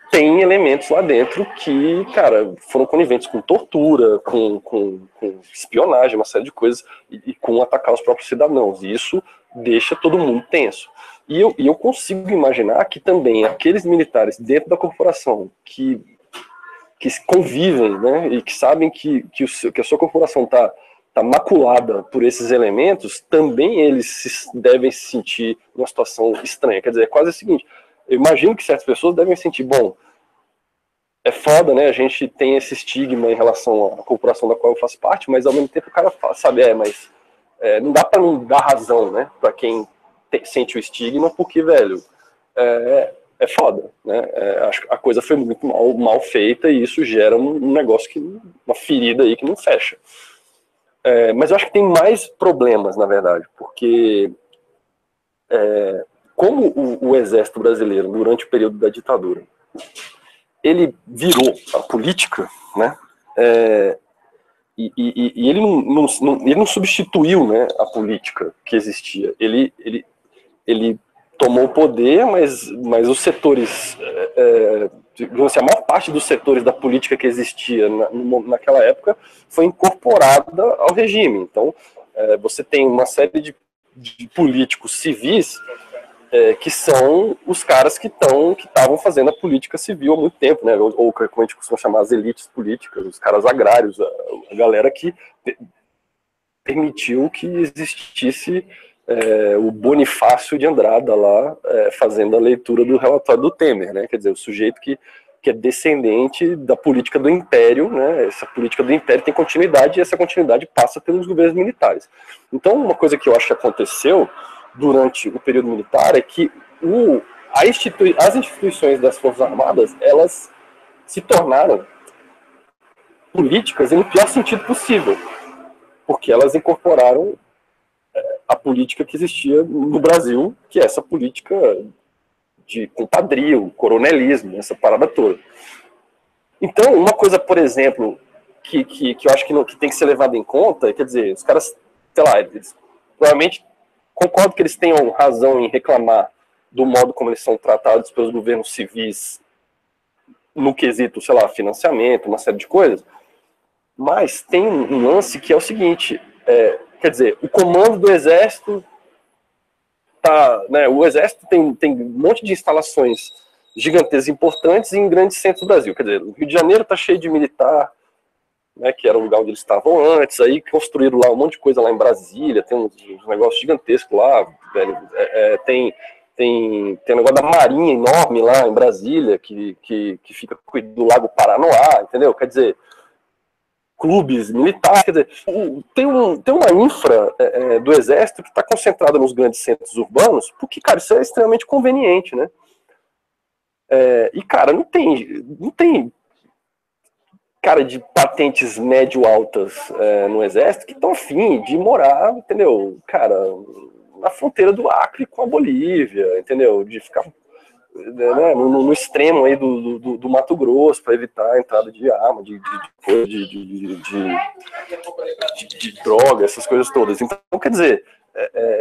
tem elementos lá dentro que, cara, foram coniventes com tortura, com espionagem, uma série de coisas, e com atacar os próprios cidadãos. E isso deixa todo mundo tenso. E eu consigo imaginar que também aqueles militares dentro da corporação que convivem, né, e que sabem que a sua corporação está maculada por esses elementos, também eles devem se sentir numa situação estranha. Quer dizer, é quase o seguinte... Eu imagino que certas pessoas devem sentir, bom, é foda, né, a gente tem esse estigma em relação à corporação da qual eu faço parte, mas ao mesmo tempo o cara sabe, mas não dá pra não dar razão, né, pra quem sente o estigma, porque, velho, é foda, né, acho que a coisa foi muito mal feita e isso gera um negócio, uma ferida aí que não fecha. Mas eu acho que tem mais problemas, na verdade, porque... como o exército brasileiro, durante o período da ditadura, ele virou a política, né? E ele não substituiu, né, a política que existia. Ele tomou o poder, mas os setores, digamos assim, a maior parte dos setores da política que existia naquela época foi incorporada ao regime. Então, você tem uma série de políticos civis que são os caras que estavam fazendo a política civil há muito tempo, né? Ou como a gente costuma chamar, as elites políticas, os caras agrários, a galera que permitiu que existisse o Bonifácio de Andrada lá, fazendo a leitura do relatório do Temer, né? Quer dizer, o sujeito que é descendente da política do Império, né? Essa política do Império tem continuidade e essa continuidade passa pelos governos militares. Então, uma coisa que eu acho que aconteceu durante o período militar é que as instituições das Forças Armadas, elas se tornaram políticas no pior sentido possível, porque elas incorporaram a política que existia no Brasil, que é essa política de compadrio, coronelismo, essa parada toda. Então, uma coisa, por exemplo, que eu acho que tem que ser levada em conta, quer dizer, os caras, sei lá, eles provavelmente concordo que eles tenham razão em reclamar do modo como eles são tratados pelos governos civis no quesito, sei lá, financiamento, uma série de coisas, mas tem um lance que é o seguinte, quer dizer, o comando do Exército né, o Exército tem um monte de instalações gigantescas importantes em grandes centros do Brasil, quer dizer, o Rio de Janeiro está cheio de militar, né, que era o lugar onde eles estavam antes, aí construíram lá um monte de coisa lá em Brasília, tem uns negócios gigantescos lá, velho, tem um negócio da Marinha enorme lá em Brasília, que fica do Lago Paranoá, entendeu? Quer dizer, clubes militares, quer dizer, tem uma infra do Exército que está concentrada nos grandes centros urbanos, porque, cara, isso é extremamente conveniente, né? E, cara, não tem cara de patentes médio-altas no Exército que estão afim de morar, entendeu? Cara, na fronteira do Acre com a Bolívia, entendeu? De ficar no extremo aí do Mato Grosso para evitar a entrada de arma, de droga, essas coisas todas. Então, quer dizer,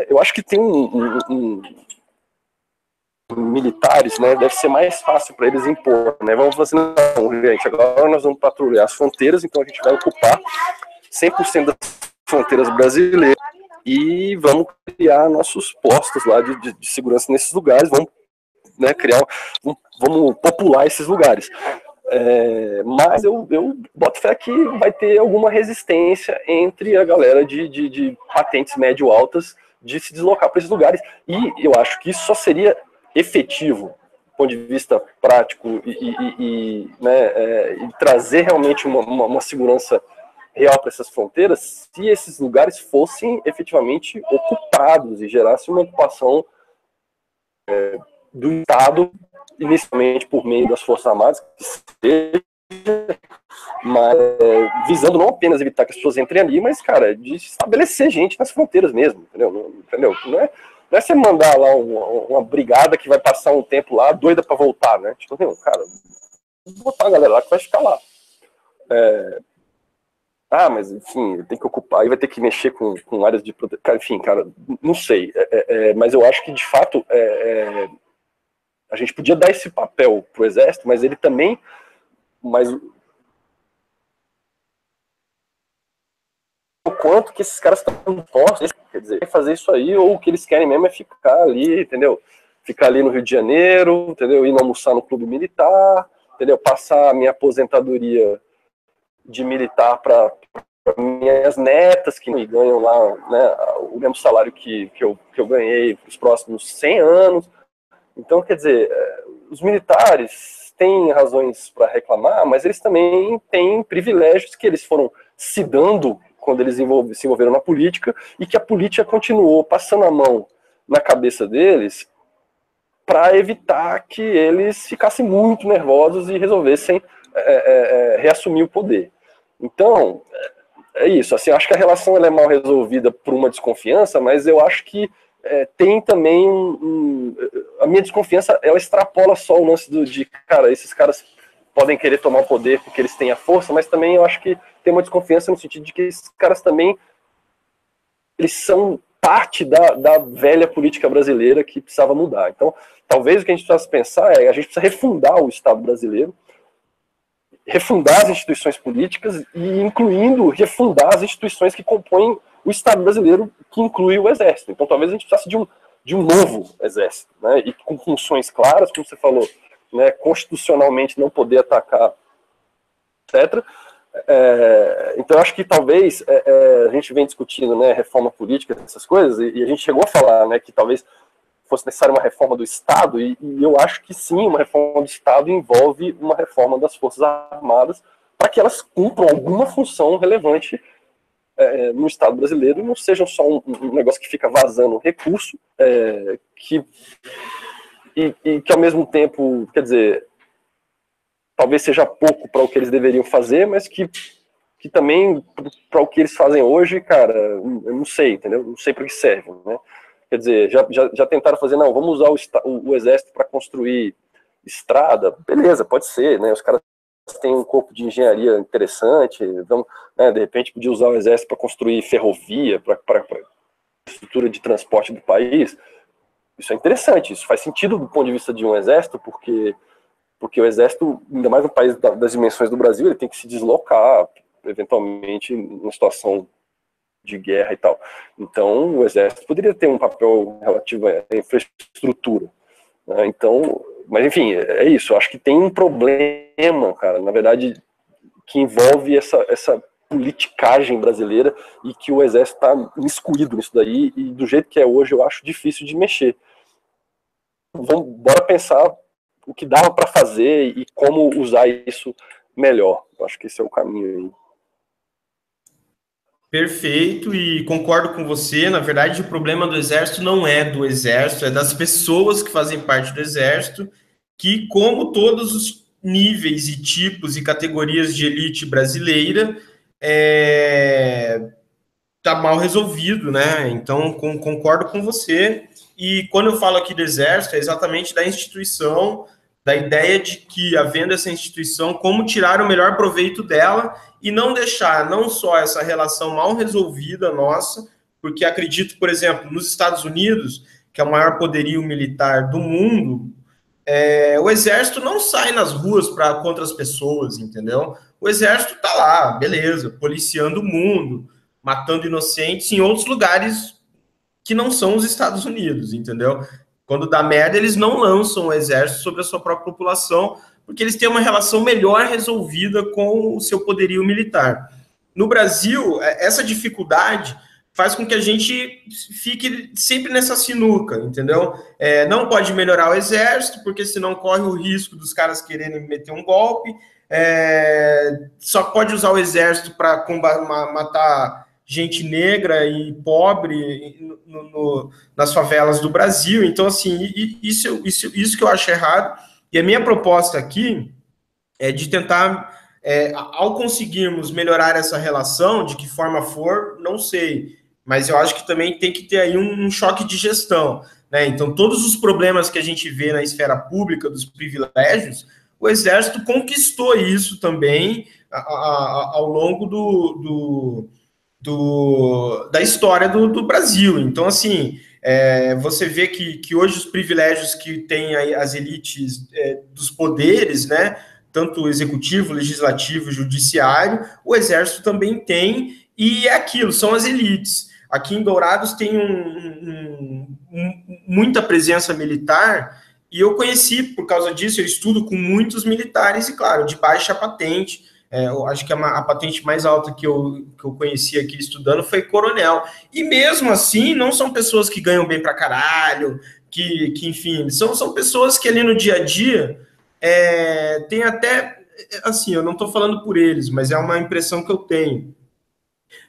eu acho que tem militares, né, deve ser mais fácil para eles impor, né? Vamos fazer, não, gente, agora nós vamos patrulhar as fronteiras, então a gente vai ocupar 100% das fronteiras brasileiras e vamos criar nossos postos lá de segurança nesses lugares, vamos, né, vamos popular esses lugares. Mas eu boto fé que vai ter alguma resistência entre a galera de patentes médio-altas de se deslocar para esses lugares, e eu acho que isso só seria efetivo, do ponto de vista prático, e trazer realmente uma segurança real para essas fronteiras, se esses lugares fossem efetivamente ocupados e gerasse uma ocupação do Estado, inicialmente por meio das Forças Armadas, mas visando não apenas evitar que as pessoas entrem ali, mas, cara, de estabelecer gente nas fronteiras mesmo, entendeu? Não é você mandar lá uma brigada que vai passar um tempo lá, doida para voltar, né? Tipo, cara, vou botar a galera lá que vai ficar lá. Mas, enfim, tem que ocupar, aí vai ter que mexer com áreas de proteção, enfim, cara, não sei, mas eu acho que, de fato, a gente podia dar esse papel pro Exército, mas ele também, o quanto que esses caras estão postos, quer dizer, fazer isso aí, ou o que eles querem mesmo é ficar ali, entendeu? Ficar ali no Rio de Janeiro, entendeu? Ir almoçar no clube militar, entendeu? Passar a minha aposentadoria de militar para minhas netas, que me ganham lá, né, o mesmo salário que eu ganhei para os próximos 100 anos. Então, quer dizer, os militares têm razões para reclamar, mas eles também têm privilégios que eles foram se dando quando eles se envolveram na política, e que a política continuou passando a mão na cabeça deles para evitar que eles ficassem muito nervosos e resolvessem reassumir o poder. Então, é isso. Assim, acho que a relação ela é mal resolvida por uma desconfiança, mas eu acho que tem também a minha desconfiança, ela extrapola só o lance cara, esses caras podem querer tomar o poder porque eles têm a força, mas também eu acho que tem uma desconfiança no sentido de que esses caras também, eles são parte da velha política brasileira que precisava mudar. Então, talvez o que a gente precisa pensar é, a gente precisa refundar o Estado brasileiro, refundar as instituições políticas e incluindo, refundar as instituições que compõem o Estado brasileiro, que inclui o Exército. Então, talvez a gente precisasse de um novo Exército, né, e com funções claras, como você falou, né, constitucionalmente não poder atacar, etc. Então, eu acho que talvez a gente vem discutindo, né, reforma política, essas coisas, e a gente chegou a falar, né, que talvez fosse necessária uma reforma do Estado, e eu acho que sim, uma reforma do Estado envolve uma reforma das Forças Armadas para que elas cumpram alguma função relevante no Estado brasileiro e não sejam só um negócio que fica vazando recurso, que ao mesmo tempo, quer dizer, talvez seja pouco para o que eles deveriam fazer, mas que também, para o que eles fazem hoje, cara, eu não sei, entendeu? Não sei para que serve, né? Quer dizer, já tentaram fazer, não, vamos usar o Exército para construir estrada, beleza, pode ser, né? Os caras têm um corpo de engenharia interessante, então, né, de repente podia usar o Exército para construir ferrovia, para estrutura de transporte do país. Isso é interessante, isso faz sentido do ponto de vista de um Exército, porque o Exército, ainda mais no país das dimensões do Brasil, ele tem que se deslocar, eventualmente, numa situação de guerra e tal. Então, o Exército poderia ter um papel relativo à infraestrutura, né? Então, mas enfim, é isso. Eu acho que tem um problema, cara, na verdade, que envolve essa politicagem brasileira e que o Exército está miscuído nisso daí e do jeito que é hoje eu acho difícil de mexer. Bora pensar o que dava para fazer e como usar isso melhor. Eu acho que esse é o caminho aí. Perfeito, e concordo com você. Na verdade, o problema do Exército não é do Exército, é das pessoas que fazem parte do Exército, que, como todos os níveis e tipos e categorias de elite brasileira, tá mal resolvido, né? Então, concordo com você. E quando eu falo aqui do Exército, é exatamente da instituição, da ideia de que, havendo essa instituição, como tirar o melhor proveito dela e não deixar não só essa relação mal resolvida nossa, porque acredito, por exemplo, nos Estados Unidos, que é o maior poderio militar do mundo, o Exército não sai nas ruas contra as pessoas, entendeu? O Exército tá lá, beleza, policiando o mundo, matando inocentes em outros lugares que não são os Estados Unidos, entendeu? Quando dá merda, eles não lançam o exército sobre a sua própria população, porque eles têm uma relação melhor resolvida com o seu poderio militar. No Brasil, essa dificuldade faz com que a gente fique sempre nessa sinuca, entendeu? Não pode melhorar o exército, porque senão corre o risco dos caras quererem meter um golpe, só pode usar o exército para matar gente negra e pobre nas favelas do Brasil. Então, assim, isso que eu acho errado. E a minha proposta aqui é de tentar, ao conseguirmos melhorar essa relação, de que forma for, não sei, mas eu acho que também tem que ter aí um choque de gestão, né? Então, todos os problemas que a gente vê na esfera pública, dos privilégios, o Exército conquistou isso também ao longo da história do Brasil. Então, assim, você vê que hoje os privilégios que têm as elites dos poderes, né, tanto executivo, legislativo, judiciário, o Exército também tem, e é aquilo, são as elites. Aqui em Dourados tem muita presença militar, e eu conheci, por causa disso, eu estudo com muitos militares, e claro, de baixa patente. Eu acho que a patente mais alta que eu conheci aqui estudando foi coronel. E mesmo assim, não são pessoas que ganham bem pra caralho, que enfim, são pessoas que ali no dia a dia tem até, assim, eu não estou falando por eles, mas é uma impressão que eu tenho.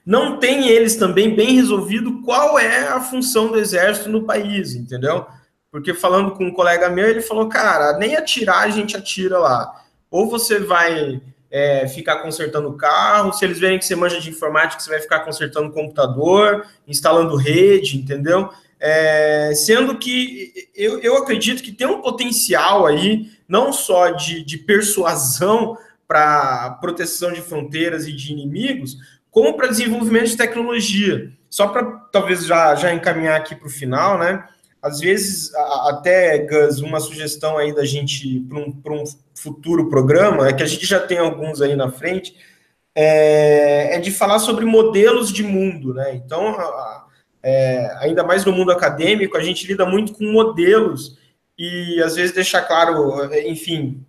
Não tem eles também bem resolvido qual é a função do exército no país, entendeu? Porque falando com um colega meu, ele falou, cara, nem atirar a gente atira lá. Ou você vai ficar consertando o carro, se eles verem que você manja de informática, você vai ficar consertando o computador, instalando rede, entendeu? sendo que eu acredito que tem um potencial aí, não só de persuasão para proteção de fronteiras e de inimigos, como para desenvolvimento de tecnologia. Só para talvez já encaminhar aqui para o final, né? Às vezes, até, Gus, uma sugestão aí da gente para um futuro programa, é que a gente já tem alguns aí na frente, é de falar sobre modelos de mundo, né? Então, ainda mais no mundo acadêmico, a gente lida muito com modelos e, às vezes, deixar claro, enfim,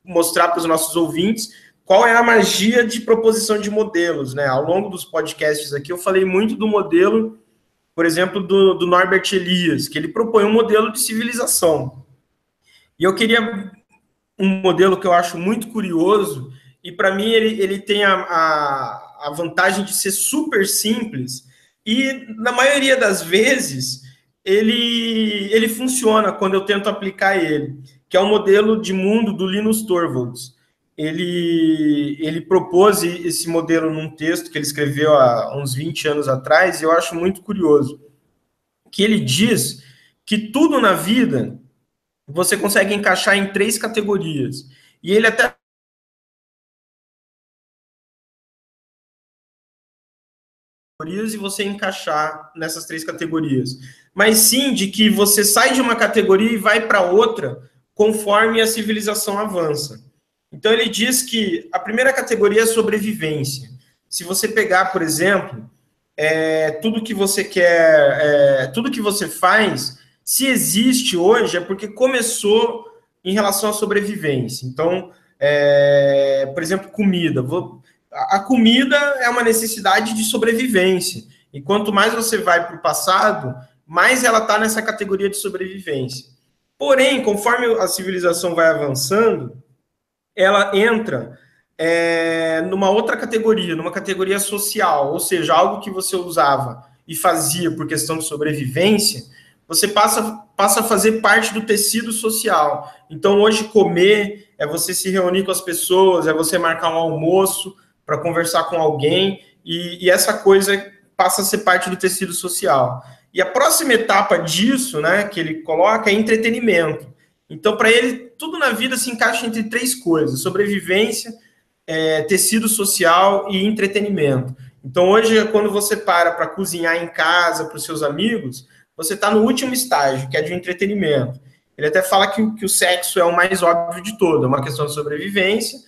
mostrar para os nossos ouvintes qual é a magia de proposição de modelos, né? Ao longo dos podcasts aqui, eu falei muito do modelo, por exemplo, do Norbert Elias, que ele propõe um modelo de civilização. E eu queria um modelo que eu acho muito curioso, e para mim ele tem a vantagem de ser super simples, e na maioria das vezes ele funciona quando eu tento aplicar ele, que é o modelo de mundo do Linus Torvalds. Ele propôs esse modelo num texto que ele escreveu há uns 20 anos atrás, e eu acho muito curioso, que ele diz que tudo na vida você consegue encaixar em 3 categorias. E ele até e você encaixar nessas 3 categorias. Mas sim de que você sai de uma categoria e vai para outra conforme a civilização avança. Então ele diz que a primeira categoria é sobrevivência. Se você pegar, por exemplo, tudo que você quer, tudo que você faz, se existe hoje é porque começou em relação à sobrevivência. Então, por exemplo, comida. A comida é uma necessidade de sobrevivência. E quanto mais você vai para o passado, mais ela está nessa categoria de sobrevivência. Porém, conforme a civilização vai avançando, ela entra numa outra categoria, numa categoria social, ou seja, algo que você usava e fazia por questão de sobrevivência, você passa a fazer parte do tecido social. Então, hoje, comer é você se reunir com as pessoas, é você marcar um almoço para conversar com alguém, e essa coisa passa a ser parte do tecido social. E a próxima etapa disso, né, que ele coloca, é entretenimento. Então, para ele, tudo na vida se encaixa entre 3 coisas: sobrevivência, tecido social e entretenimento. Então, hoje, quando você para cozinhar em casa para os seus amigos, você está no último estágio, que é de entretenimento. Ele até fala que o sexo é o mais óbvio de todo, é uma questão de sobrevivência,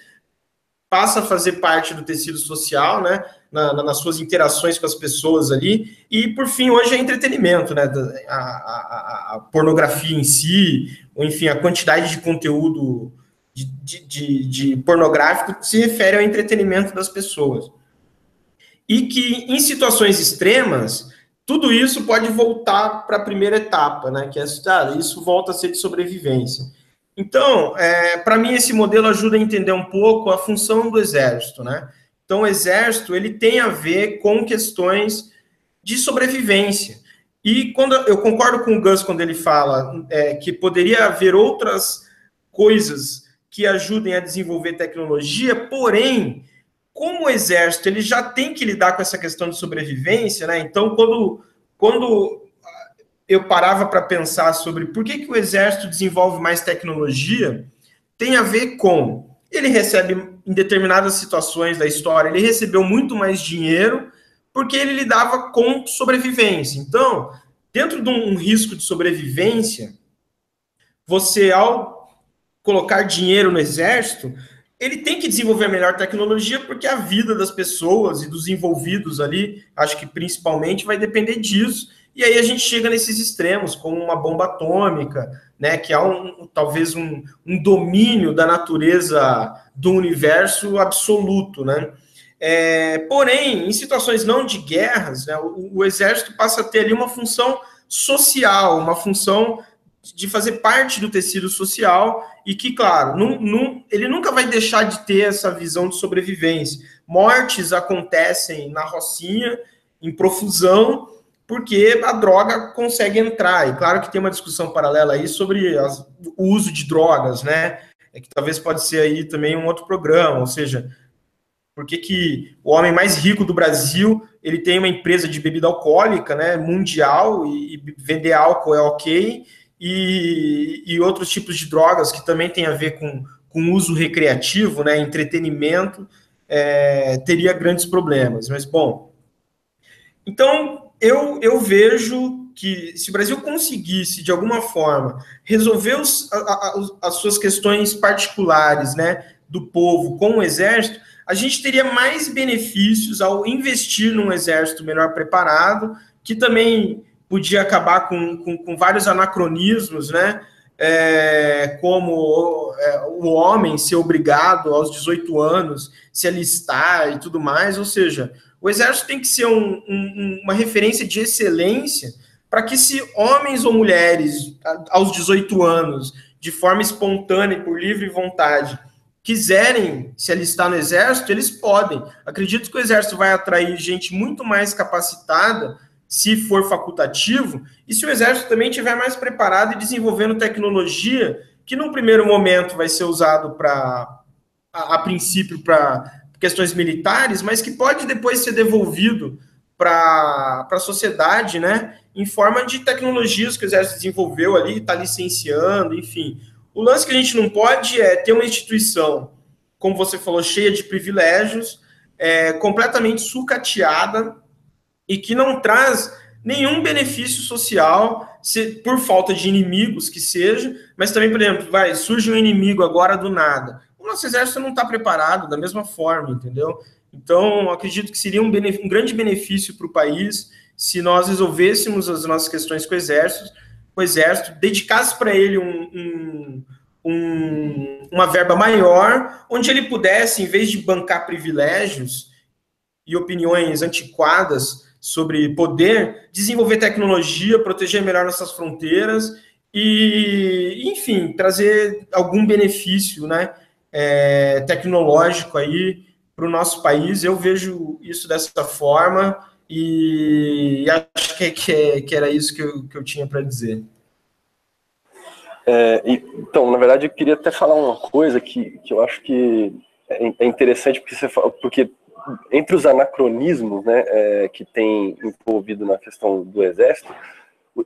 passa a fazer parte do tecido social, né, nas suas interações com as pessoas ali, e, por fim, hoje é entretenimento, né, a pornografia em si, ou, enfim, a quantidade de conteúdo de pornográfico se refere ao entretenimento das pessoas. E que, em situações extremas, tudo isso pode voltar para a primeira etapa, né, que isso volta a ser de sobrevivência. Então, para mim, esse modelo ajuda a entender um pouco a função do exército, né? Então, o exército, ele tem a ver com questões de sobrevivência. E quando eu concordo com o Gus quando ele fala que poderia haver outras coisas que ajudem a desenvolver tecnologia, porém, como o exército ele já tem que lidar com essa questão de sobrevivência, né? Então, quando eu parava para pensar sobre por que o exército desenvolve mais tecnologia, tem a ver com ele recebe, em determinadas situações da história, ele recebeu muito mais dinheiro porque ele lidava com sobrevivência. Então, dentro de um risco de sobrevivência, você, ao colocar dinheiro no exército, ele tem que desenvolver a melhor tecnologia, porque a vida das pessoas e dos envolvidos ali, acho que principalmente, vai depender disso. E aí a gente chega nesses extremos, como uma bomba atômica, né, que há talvez um domínio da natureza do universo absoluto, né? Porém, em situações não de guerras, né, o exército passa a ter ali uma função social, uma função de fazer parte do tecido social e que, claro, ele nunca vai deixar de ter essa visão de sobrevivência. Mortes acontecem na Rocinha, em profusão, porque a droga consegue entrar. E claro que tem uma discussão paralela aí sobre o uso de drogas, né? Que talvez pode ser aí também um outro programa, ou seja, Por que que o homem mais rico do Brasil, ele tem uma empresa de bebida alcoólica, né, mundial, e vender álcool é ok, e outros tipos de drogas que também tem a ver com uso recreativo, né, entretenimento, teria grandes problemas. Mas, bom, então eu vejo que se o Brasil conseguisse, de alguma forma, resolver as suas questões particulares, né, do povo com o exército, a gente teria mais benefícios ao investir num exército melhor preparado, que também podia acabar com vários anacronismos, né? Como o homem ser obrigado aos 18 anos se alistar e tudo mais, ou seja, o exército tem que ser uma referência de excelência para que, se homens ou mulheres aos 18 anos, de forma espontânea e por livre vontade, quiserem se alistar no exército, eles podem. Acredito que o exército vai atrair gente muito mais capacitada se for facultativo, e se o exército também estiver mais preparado e desenvolvendo tecnologia que, num primeiro momento, vai ser usado a princípio, para questões militares, mas que pode depois ser devolvido para a sociedade, né, em forma de tecnologias que o exército desenvolveu ali, está licenciando, enfim. O lance que a gente não pode é ter uma instituição, como você falou, cheia de privilégios, completamente sucateada e que não traz nenhum benefício social, por falta de inimigos que seja, mas também, por exemplo, surge um inimigo agora do nada. O nosso exército não está preparado da mesma forma, entendeu? Então, acredito que seria um grande benefício para o país se nós resolvêssemos as nossas questões com o exército dedicasse para ele uma verba maior, onde ele pudesse, em vez de bancar privilégios e opiniões antiquadas sobre poder, desenvolver tecnologia, proteger melhor nossas fronteiras e, enfim, trazer algum benefício, né, tecnológico aí para o nosso país. Eu vejo isso dessa forma e acho que era isso que eu tinha para dizer. Então, na verdade, eu queria até falar uma coisa que eu acho que é interessante, porque você fala, porque entre os anacronismos, né, que tem envolvido na questão do exército,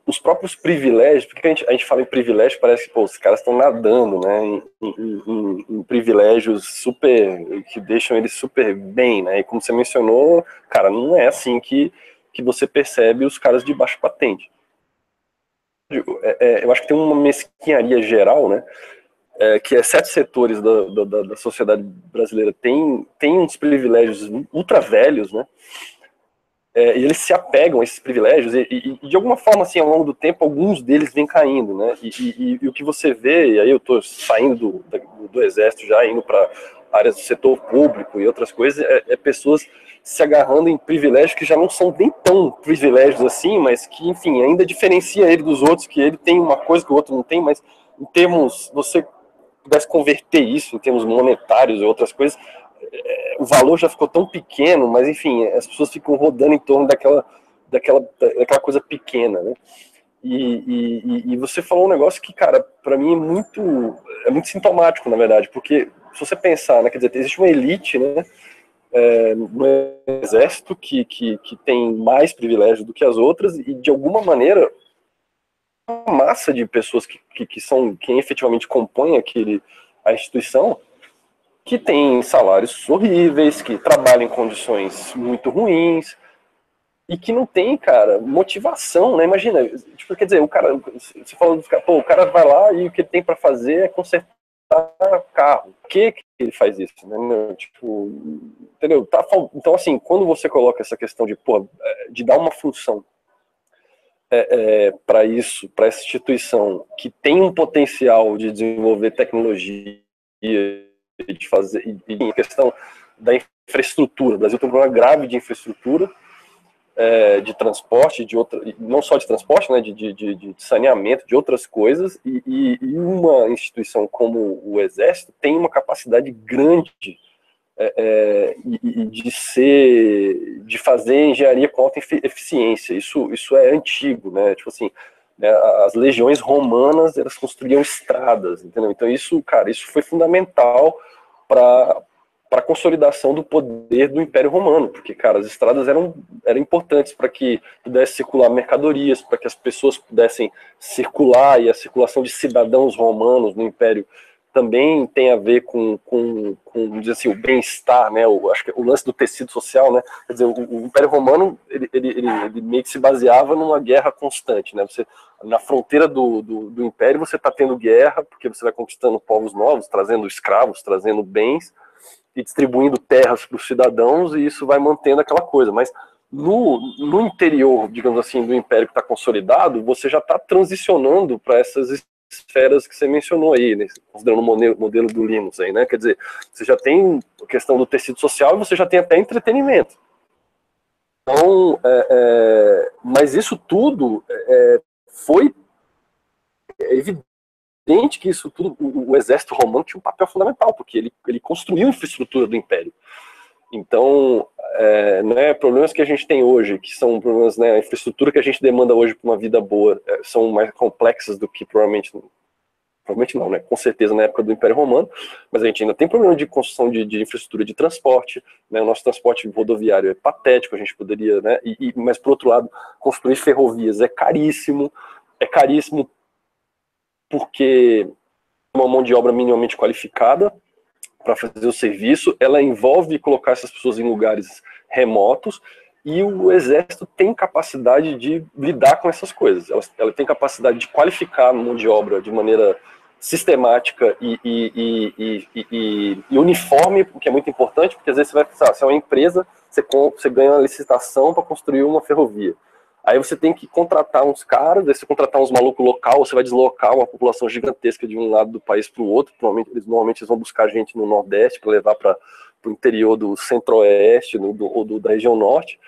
os próprios privilégios, porque a gente fala em privilégio, parece que os caras estão nadando, né, em privilégios super, que deixam eles super bem, né, e como você mencionou, cara, não é assim que você percebe os caras de baixo patente. Eu acho que tem uma mesquinharia geral, né, que certos setores da sociedade brasileira tem uns privilégios ultra velhos, né, e eles se apegam a esses privilégios e de alguma forma, assim, ao longo do tempo, alguns deles vêm caindo, né, e o que você vê, e aí eu estou saindo do exército já, indo para áreas do setor público e outras coisas, pessoas se agarrando em privilégios que já não são nem tão privilégios assim, mas que, enfim, ainda diferencia ele dos outros, que ele tem uma coisa que o outro não tem, mas em termos, você pudesse converter isso em termos monetários e outras coisas, o valor já ficou tão pequeno, mas enfim, as pessoas ficam rodando em torno daquela coisa pequena, né? E você falou um negócio que, cara, para mim é muito sintomático, na verdade, porque se você pensar, né, quer dizer, existe uma elite, né, no exército que tem mais privilégio do que as outras, e de alguma maneira uma massa de pessoas que são quem efetivamente compõe a instituição, que tem salários horríveis, que trabalham em condições muito ruins e que não tem, cara, motivação, né? Imagina, tipo, quer dizer, o cara, você falou, pô, o cara vai lá e o que ele tem para fazer é consertar carro. Por que ele faz isso, né? Tipo, entendeu? Então, assim, quando você coloca essa questão de dar uma função para isso, para essa instituição que tem um potencial de desenvolver tecnologia, de fazer, e a questão da infraestrutura. O Brasil tem um problema grave de infraestrutura, de transporte, não só de transporte, né, de saneamento, de outras coisas, e uma instituição como o Exército tem uma capacidade grande de fazer engenharia com alta eficiência. Isso é antigo, né? Tipo assim, né, as legiões romanas, elas construíam estradas, entendeu? Então isso, cara, isso foi fundamental para para a consolidação do poder do Império Romano, porque, cara, as estradas eram importantes para que pudesse circular mercadorias, para que as pessoas pudessem circular, e a circulação de cidadãos romanos no Império também tem a ver com dizer assim, o bem-estar, né? Acho que o lance do tecido social, né? Quer dizer, o Império Romano ele meio que se baseava numa guerra constante, né? Você, na fronteira do Império, você está tendo guerra, porque você vai conquistando povos novos, trazendo escravos, trazendo bens, e distribuindo terras para os cidadãos, e isso vai mantendo aquela coisa. Mas no interior, digamos assim, do Império que está consolidado, você já está transicionando para essas esferas que você mencionou aí, né? Considerando o modelo do Linus aí, né? Quer dizer, você já tem a questão do tecido social e você já tem até entretenimento. Então, mas isso tudo foi evidente que isso tudo, o exército romano tinha um papel fundamental, porque ele construiu a infraestrutura do Império. Então, né, problemas que a gente tem hoje, que são problemas, né, a infraestrutura que a gente demanda hoje para uma vida boa, são mais complexas do que provavelmente não, né, com certeza na época do Império Romano, mas a gente ainda tem problema de construção de infraestrutura de transporte, né, o nosso transporte rodoviário é patético, a gente poderia, né, mas por outro lado, construir ferrovias é caríssimo porque uma mão de obra minimamente qualificada para fazer o serviço, ela envolve colocar essas pessoas em lugares remotos, e o exército tem capacidade de lidar com essas coisas. Ela tem capacidade de qualificar a mão de obra de maneira sistemática e uniforme, o que é muito importante, porque às vezes você vai pensar, se é uma empresa, você ganha uma licitação para construir uma ferrovia. Aí você tem que contratar uns caras, aí você contratar uns malucos local, você vai deslocar uma população gigantesca de um lado do país para o outro. Normalmente eles vão buscar gente no Nordeste para levar para o interior do Centro-Oeste ou da região Norte.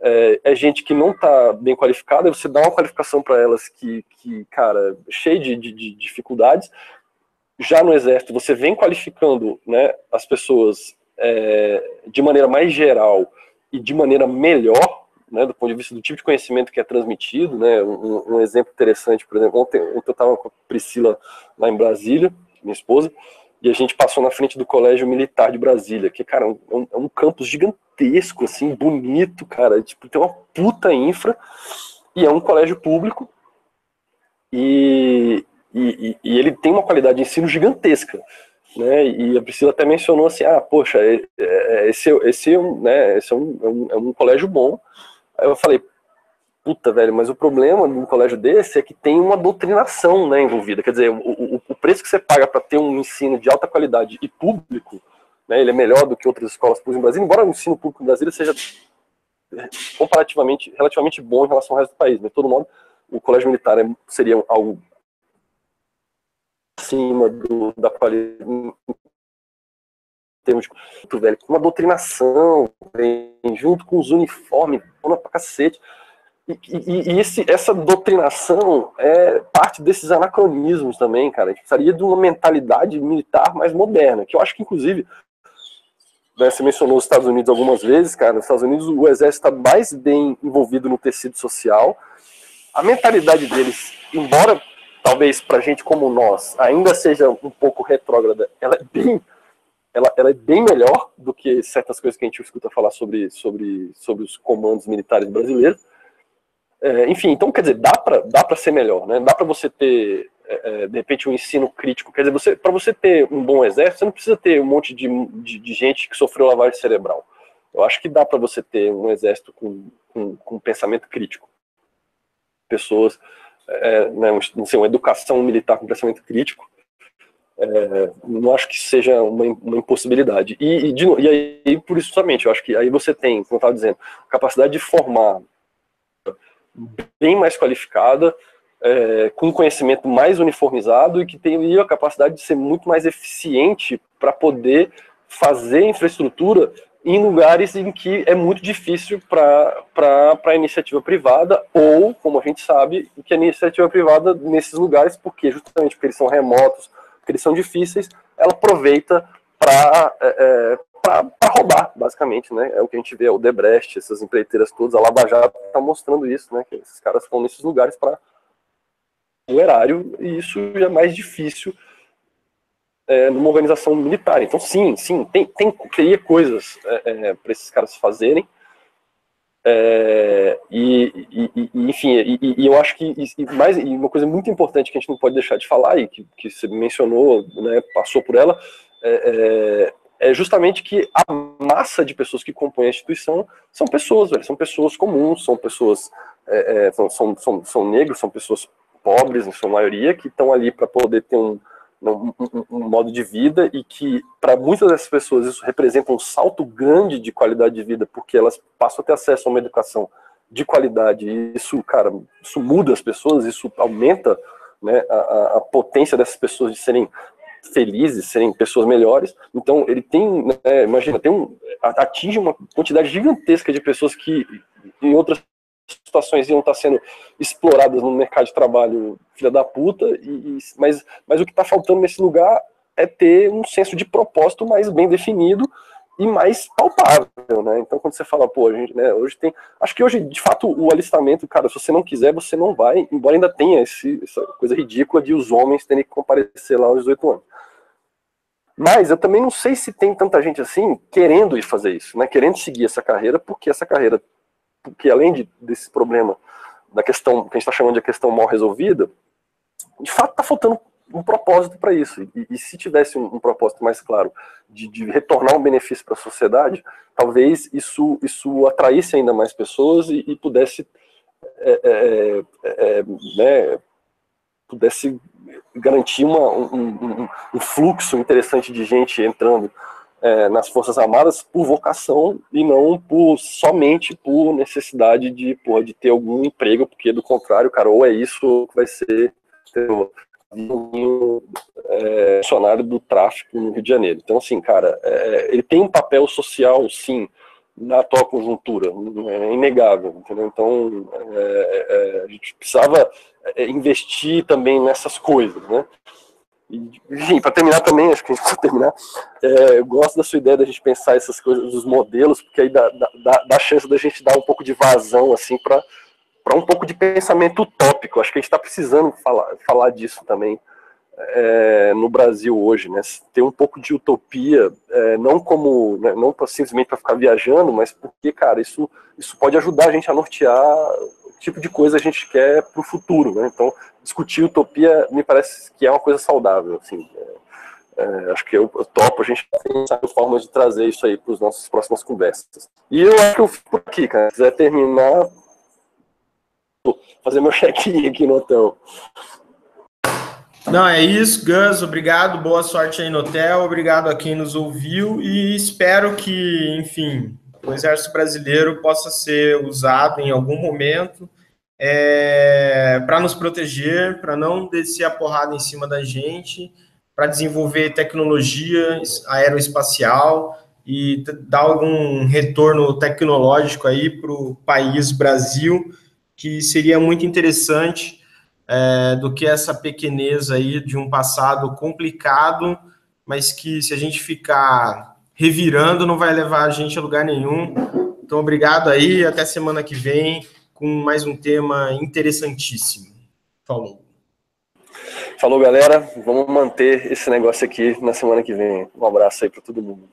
É gente que não está bem qualificada, você dá uma qualificação para elas que, cara, cheia de dificuldades. Já no Exército, você vem qualificando, né, as pessoas de maneira mais geral e de maneira melhor, né, do ponto de vista do tipo de conhecimento que é transmitido, né, um exemplo interessante, por exemplo, ontem eu estava com a Priscila lá em Brasília, minha esposa, e a gente passou na frente do Colégio Militar de Brasília, que, cara, é um campus gigantesco, assim, bonito, cara, tipo, tem uma puta infra, e é um colégio público, e ele tem uma qualidade de ensino gigantesca, né? E a Priscila até mencionou assim, poxa, esse é um colégio bom. Aí eu falei, puta, velho, mas o problema de um colégio desse é que tem uma doutrinação, né, envolvida. Quer dizer, o preço que você paga para ter um ensino de alta qualidade e público, né, ele é melhor do que outras escolas públicas no Brasil, embora o ensino público no Brasil seja relativamente bom em relação ao resto do país. Mas, de todo modo, o colégio militar seria algo acima da qualidade, termos de velho, com uma doutrinação, vem junto com os uniformes, pra cacete. Essa doutrinação é parte desses anacronismos também, cara. A gente precisaria de uma mentalidade militar mais moderna, que eu acho que, inclusive, né, você mencionou os Estados Unidos algumas vezes, cara. Nos Estados Unidos o exército está mais bem envolvido no tecido social. A mentalidade deles, embora talvez pra gente como nós ainda seja um pouco retrógrada, ela é bem melhor do que certas coisas que a gente escuta falar sobre os comandos militares brasileiros. Enfim, então, quer dizer, dá para ser melhor, né? Dá para você ter, de repente, um ensino crítico. Quer dizer, para você ter um bom exército, você não precisa ter um monte de gente que sofreu lavagem cerebral. Eu acho que dá para você ter um exército com pensamento crítico. Pessoas, né, uma educação militar com pensamento crítico. Não acho que seja uma impossibilidade. E aí, por isso somente, eu acho que aí você tem, como eu estava dizendo, capacidade de formar bem mais qualificada, com um conhecimento mais uniformizado e que tem a capacidade de ser muito mais eficiente para poder fazer infraestrutura em lugares em que é muito difícil para a iniciativa privada, ou, como a gente sabe, que a iniciativa privada nesses lugares, justamente porque eles são remotos, porque eles são difíceis, ela aproveita para roubar, basicamente, né? É o que a gente vê, o Odebrecht, essas empreiteiras todas, a Lava Jato está mostrando isso, né? Que esses caras estão nesses lugares para o erário, e isso já é mais difícil numa organização militar. Então, sim, teria coisas para esses caras fazerem. Enfim, eu acho que uma coisa muito importante que a gente não pode deixar de falar, e que você mencionou, né, passou por ela, é justamente que a massa de pessoas que compõem a instituição são pessoas, velho, são pessoas comuns, são pessoas, são negros, são pessoas pobres, em sua maioria, que estão ali para poder ter um modo de vida, e que para muitas dessas pessoas isso representa um salto grande de qualidade de vida, porque elas passam a ter acesso a uma educação de qualidade, e isso, cara, isso muda as pessoas, isso aumenta, né, a potência dessas pessoas de serem felizes, serem pessoas melhores. Então ele tem, né, imagina, atinge uma quantidade gigantesca de pessoas que em outras situações iam estar sendo exploradas no mercado de trabalho, filha da puta, mas o que está faltando nesse lugar é ter um senso de propósito mais bem definido e mais palpável, né? Então quando você fala, pô, a gente, né, hoje tem, acho que hoje, de fato, o alistamento, cara, se você não quiser, você não vai, embora ainda tenha essa coisa ridícula de os homens terem que comparecer lá aos 18 anos. Mas eu também não sei se tem tanta gente assim querendo ir fazer isso, né? Querendo seguir essa carreira, porque além desse problema da questão que a gente está chamando de questão mal resolvida, de fato está faltando um propósito para isso. E se tivesse um propósito mais claro de retornar um benefício para a sociedade, talvez isso atraísse ainda mais pessoas e pudesse, né, pudesse garantir um fluxo interessante de gente entrando nas Forças Armadas por vocação e não somente por necessidade de ter algum emprego, porque do contrário, cara, ou é isso ou vai ser funcionário do tráfico no Rio de Janeiro. Então, assim, cara, ele tem um papel social, sim, na atual conjuntura, é inegável, entendeu? Então, a gente precisava investir também nessas coisas, né? Enfim, para terminar também, acho que a gente precisa terminar, eu gosto da sua ideia da gente pensar essas coisas, dos modelos, porque aí dá chance da gente dar um pouco de vazão, assim, para um pouco de pensamento utópico. Acho que a gente está precisando falar disso também no Brasil hoje, né? Ter um pouco de utopia, não como, né, não simplesmente para ficar viajando, mas porque, cara, isso pode ajudar a gente a nortear o tipo de coisa a gente quer para o futuro, né? Então, discutir utopia me parece que é uma coisa saudável, assim. Acho que eu topo a gente pensar em formas de trazer isso aí para as nossas próximas conversas. E eu acho que eu fico por aqui, cara. Se quiser terminar, fazer meu check-in aqui no hotel. Não, é isso, Gus, obrigado, boa sorte aí no hotel, obrigado a quem nos ouviu e espero que, enfim, o Exército Brasileiro possa ser usado em algum momento para nos proteger, para não descer a porrada em cima da gente, para desenvolver tecnologia aeroespacial e dar algum retorno tecnológico aí para o país Brasil, que seria muito interessante, do que essa pequenez aí de um passado complicado, mas que se a gente ficar revirando não vai levar a gente a lugar nenhum. Então, obrigado aí, até semana que vem com mais um tema interessantíssimo. Falou. Falou, galera. Vamos manter esse negócio aqui na semana que vem. Um abraço aí para todo mundo.